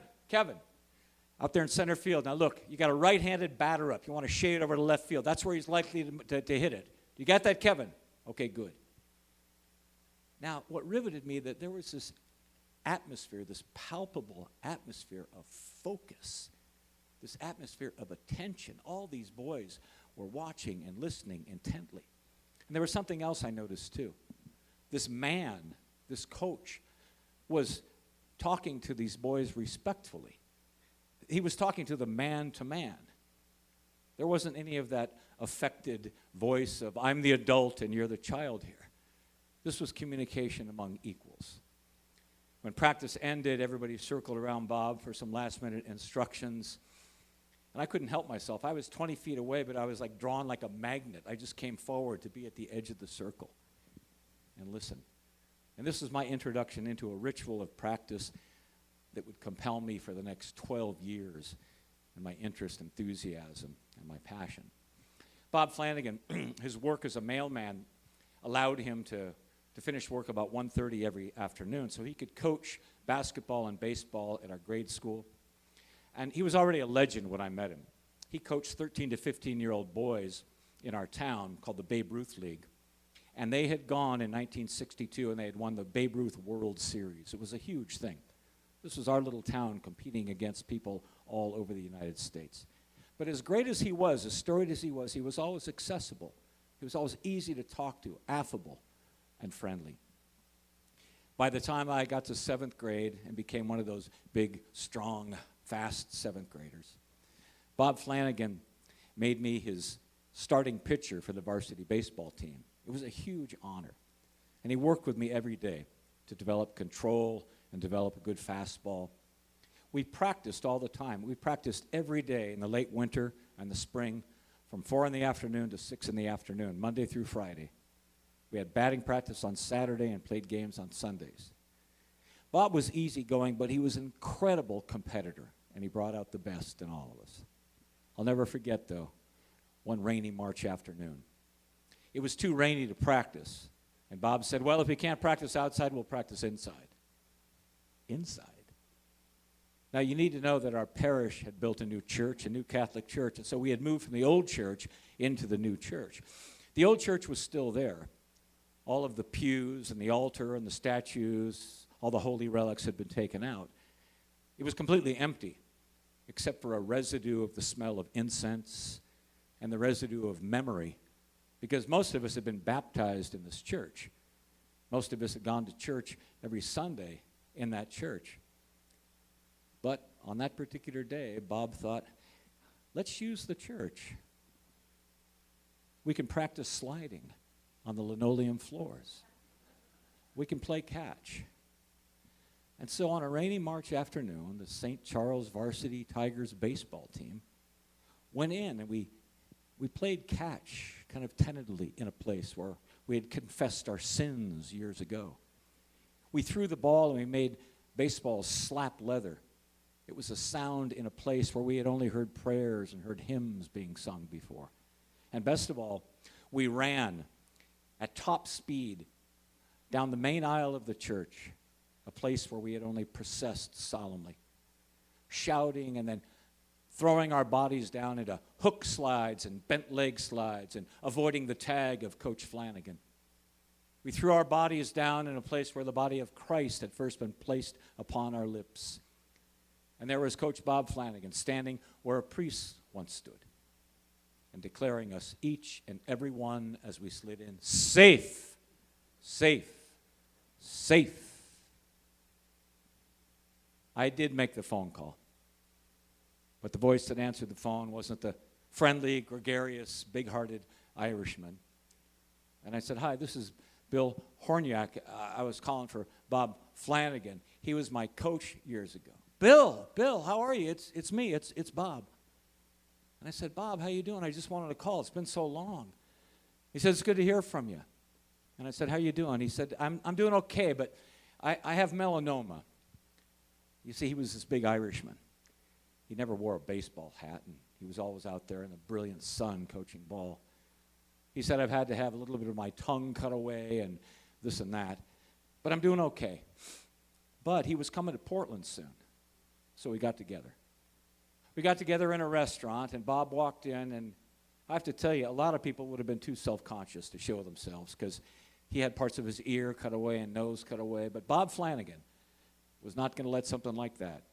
out there in center field. Now, look, you got a right-handed batter up. You want to shade over to left field. That's where he's likely to hit it. You got that, Kevin? Okay, good. Now, what riveted me that there was this atmosphere, this palpable atmosphere of focus, this atmosphere of attention. All these boys were watching and listening intently. And there was something else I noticed too. This man, this coach, was talking to these boys respectfully. He was talking to them man to man. There wasn't any of that affected voice of, I'm the adult and you're the child here. This was communication among equals. When practice ended, everybody circled around Bob for some last-minute instructions. And I couldn't help myself. I was 20 feet away, but I was like drawn like a magnet. I just came forward to be at the edge of the circle and listen. And this was my introduction into a ritual of practice that would compel me for the next 12 years in my interest, enthusiasm, and my passion. Bob Flanagan, his work as a mailman allowed him to finish work about 1:30 every afternoon so he could coach basketball and baseball at our grade school. And he was already a legend when I met him. He coached 13 to 15-year-old boys in our town called the Babe Ruth League. And they had gone in 1962 and they had won the Babe Ruth World Series. It was a huge thing. This was our little town competing against people all over the United States. But as great as he was, as storied as he was always accessible. He was always easy to talk to, affable, and friendly. By the time I got to 7th grade and became one of those big, strong, fast 7th graders, Bob Flanagan made me his starting pitcher for the varsity baseball team. It was a huge honor. And he worked with me every day to develop control and develop a good fastball. We practiced all the time. We practiced every day in the late winter and the spring from 4 in the afternoon to 6 in the afternoon, Monday through Friday. We had batting practice on Saturday and played games on Sundays. Bob was easygoing, but he was an incredible competitor, and he brought out the best in all of us. I'll never forget, though, one rainy March afternoon. It was too rainy to practice, and Bob said, well, if we can't practice outside, we'll practice inside. Inside? Now, you need to know that our parish had built a new church, a new Catholic church, and so we had moved from the old church into the new church. The old church was still there. All of the pews and the altar and the statues, all the holy relics had been taken out. It was completely empty, except for a residue of the smell of incense and the residue of memory, because most of us had been baptized in this church. Most of us had gone to church every Sunday in that church. But on that particular day, Bob thought, let's use the church. We can practice sliding on the linoleum floors. We can play catch. And so on a rainy March afternoon, the St. Charles Varsity Tigers baseball team went in and we played catch kind of tentatively in a place where we had confessed our sins years ago. We threw the ball and we made baseball slap leather. It was a sound in a place where we had only heard prayers and heard hymns being sung before. And best of all, we ran at top speed down the main aisle of the church, a place where we had only processed solemnly, shouting and then throwing our bodies down into hook slides and bent leg slides and avoiding the tag of Coach Flanagan. We threw our bodies down in a place where the body of Christ had first been placed upon our lips. And there was Coach Bob Flanagan standing where a priest once stood and declaring us each and every one as we slid in, safe, safe, safe. I did make the phone call, but the voice that answered the phone wasn't the friendly, gregarious, big-hearted Irishman. And I said, hi, this is Bill Hornyak. I was calling for Bob Flanagan. He was my coach years ago. Bill, how are you? It's me, it's Bob. And I said, Bob, how you doing? I just wanted to call. It's been so long. He said, it's good to hear from you. And I said, how you doing? He said, I'm doing okay, but I have melanoma. You see, he was this big Irishman. He never wore a baseball hat, and he was always out there in the brilliant sun coaching ball. He said, I've had to have a little bit of my tongue cut away and this and that, but I'm doing okay. But he was coming to Portland soon. So we got together. We got together in a restaurant, and Bob walked in, and I have to tell you, a lot of people would have been too self-conscious to show themselves because he had parts of his ear cut away and nose cut away. But Bob Flanagan was not going to let something like that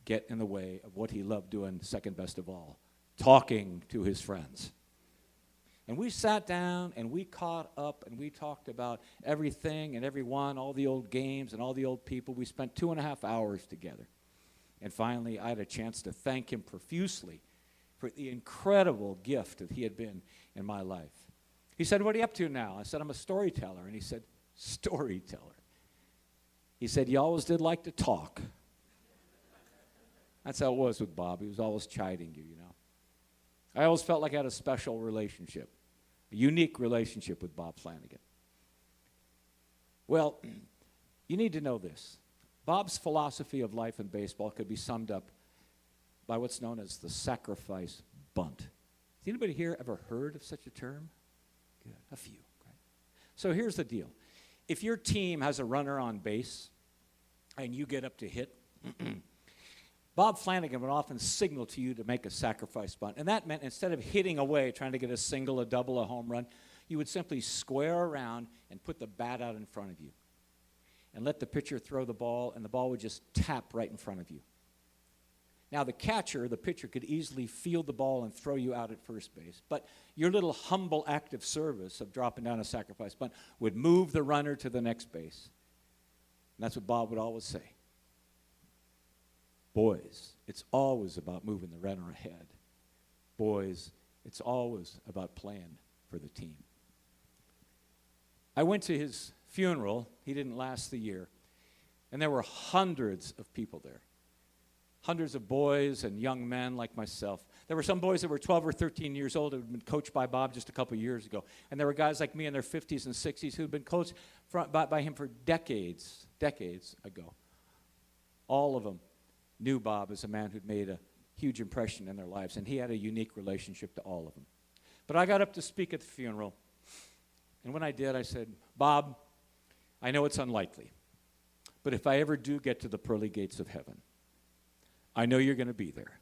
get in the way of what he loved doing second best of all, talking to his friends. And we sat down, and we caught up, and we talked about everything and everyone, all the old games and all the old people. We spent 2.5 hours together. And finally, I had a chance to thank him profusely for the incredible gift that he had been in my life. He said, what are you up to now? I said, I'm a storyteller. And he said, storyteller? He said, you always did like to talk. That's how it was with Bob. He was always chiding you, you know. I always felt like I had a special relationship, a unique relationship with Bob Flanagan. Well, you need to know this. Bob's philosophy of life in baseball could be summed up by what's known as the sacrifice bunt. Has anybody here ever heard of such a term? Good. A few. Right? So here's the deal. If your team has a runner on base and you get up to hit, Bob Flanagan would often signal to you to make a sacrifice bunt. And that meant instead of hitting away, trying to get a single, a double, a home run, you would simply square around and put the bat out in front of you and let the pitcher throw the ball, and the ball would just tap right in front of you. Now, the catcher, the pitcher, could easily field the ball and throw you out at first base. But your little humble act of service of dropping down a sacrifice bunt would move the runner to the next base. And that's what Bob would always say. Boys, it's always about moving the runner ahead. Boys, it's always about playing for the team. I went to his funeral. He didn't last the year. And there were hundreds of people there. Hundreds of boys and young men like myself. There were some boys that were 12 or 13 years old who had been coached by Bob just a couple years ago. And there were guys like me in their 50s and 60s who had been coached by him for decades ago. All of them knew Bob as a man who'd made a huge impression in their lives, and he had a unique relationship to all of them. But I got up to speak at the funeral, and when I did, I said, Bob, I know it's unlikely, but if I ever do get to the pearly gates of heaven, I know you're going to be there.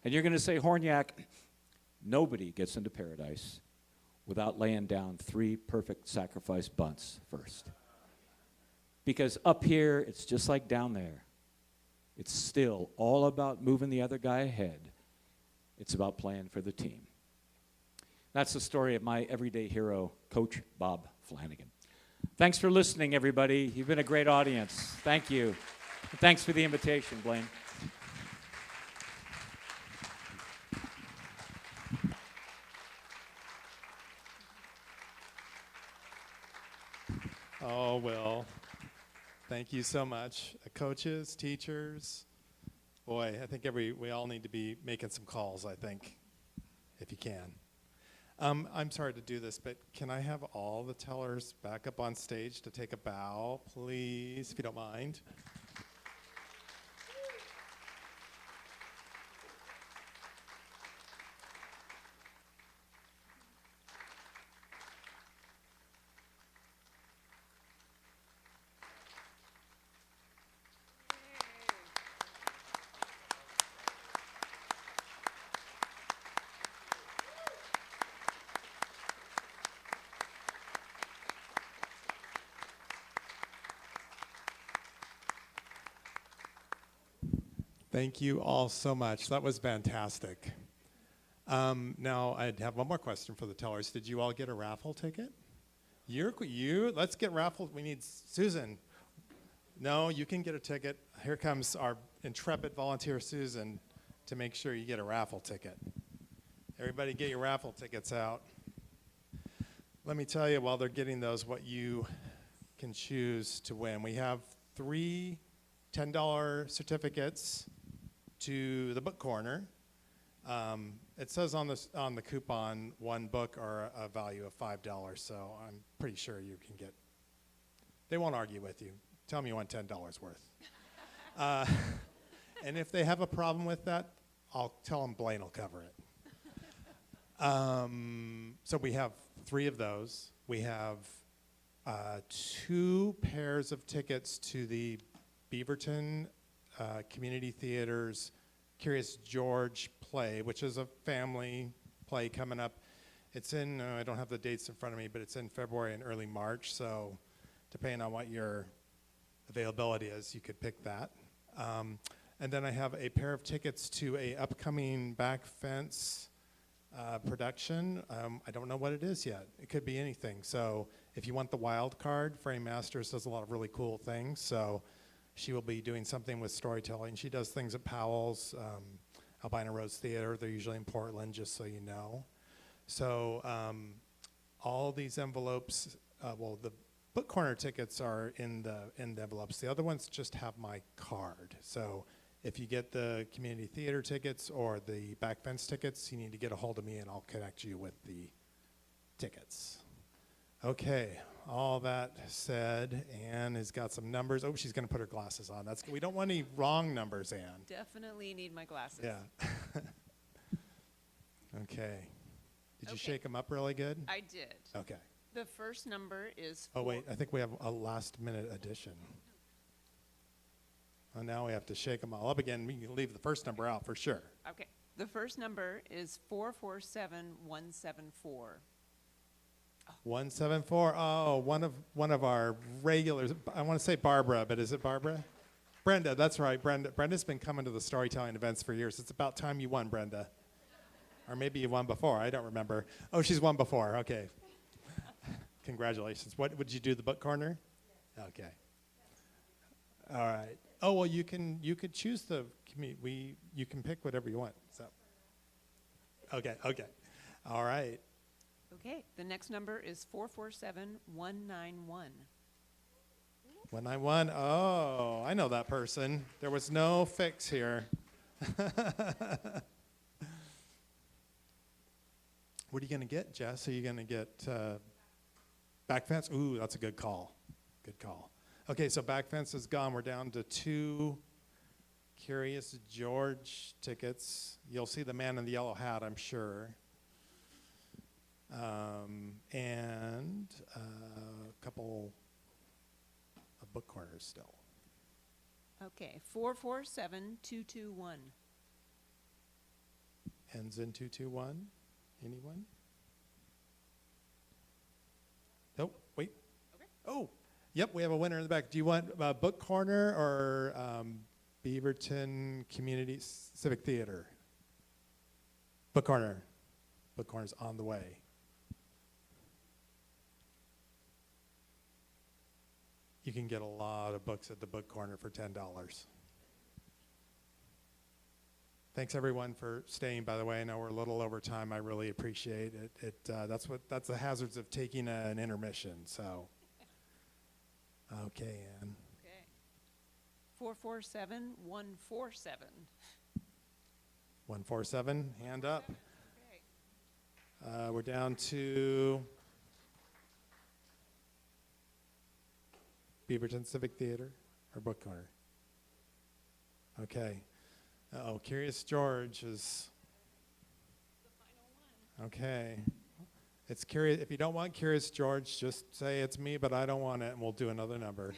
And you're going to say, Hornyak, nobody gets into paradise without laying down 3 perfect sacrifice bunts first. Because up here, it's just like down there. It's still all about moving the other guy ahead. It's about playing for the team. That's the story of my everyday hero, Coach Bob Flanagan. Thanks for listening, everybody. You've been a great audience. Thank you. Thanks for the invitation, Blaine. Oh, Will. Thank you so much. Coaches, teachers. Boy, I think we all need to be making some calls, I think, if you can. I'm sorry to do this, but can I have all the tellers back up on stage to take a bow, please, if you don't mind? Thank you all so much. That was fantastic. Now, I'd have one more question for the tellers. Did you all get a raffle ticket? Let's get raffle. We need Susan. No, you can get a ticket. Here comes our intrepid volunteer, Susan, to make sure you get a raffle ticket. Everybody get your raffle tickets out. Let me tell you, while they're getting those, what you can choose to win. We have 3 $10 certificates to the book corner. It says on the coupon 1 book or a value of $5, so I'm pretty sure you can get. They won't argue with you. Tell them you want $10 worth. And if they have a problem with that, I'll tell them Blaine will cover it. So we have 3 of those. We have 2 pairs of tickets to the Beaverton Community Theater's Curious George play, which is a family play coming up. It's in, I don't have the dates in front of me, but it's in February and early March, so depending on what your availability is, you could pick that. And then I have a pair of tickets to a upcoming back fence production. I don't know what it is yet. It could be anything. So if you want the wild card, Frame Masters does a lot of really cool things. So she will be doing something with storytelling. She does things at Powell's, Albina Rose Theater. They're usually in Portland, just so you know. So all these envelopes, the book corner tickets are in the envelopes. The other ones just have my card. So if you get the community theater tickets or the back fence tickets, you need to get a hold of me and I'll connect you with the tickets. Okay, all that said, Anne has got some numbers. Oh, she's going to put her glasses on. We don't want any wrong numbers, Anne. Definitely need my glasses. Yeah. Okay. Did you shake them up really good? I did. Okay. The first number is Oh, wait, I think we have a last-minute addition. Oh, now we have to shake them all up again. We can leave the first number out for sure. Okay. The first number is 447174. 174. Oh, one of our regulars. I want to say Barbara, but is it Barbara? Brenda, that's right. Brenda's been coming to the storytelling events for years. It's about time you won, Brenda. Or maybe you won before. I don't remember. Oh, she's won before. Okay. Congratulations. What would you do? The book corner? Okay. All right. Oh well, you could choose the you can pick whatever you want. So. Okay. All right. Okay, the next number is 447191. 191. Oh, I know that person. There was no fix here. What are you going to get, Jess? Are you going to get back fence? Ooh, that's a good call. Good call. Okay, so back fence is gone. We're down to 2 Curious George tickets. You'll see the man in the yellow hat, I'm sure. And a couple of book corners still. Okay, 447221. Ends in 221. Anyone? Nope. Wait. Okay. Oh, yep. We have a winner in the back. Do you want book corner or Beaverton Community Civic Theater? Book corner. Book corner's on the way. You can get a lot of books at the book corner for $10. Thanks everyone for staying. By the way, I know we're a little over time. I really appreciate it. That's the hazards of taking an intermission. So, okay, Ann. Okay. 447147. 147, hand up. Okay. We're down to Beaverton Civic Theater or book corner. Okay. Oh, Curious George is The final one. okay. It's curious. If you don't want Curious George, just say it's me, but I don't want it, and we'll do another number.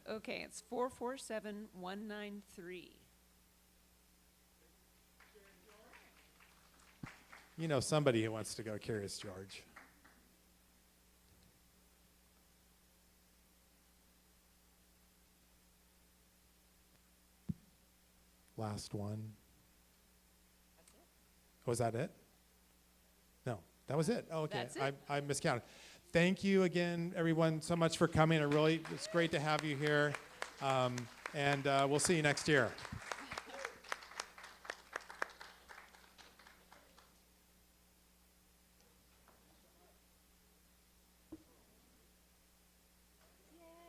Okay, it's 447193. You know somebody who wants to go Curious George. Last one. That's it. Was that it? No, that was it. Oh, okay. That's it. I miscounted. Thank you again, everyone, so much for coming. It's great to have you here. And we'll see you next year.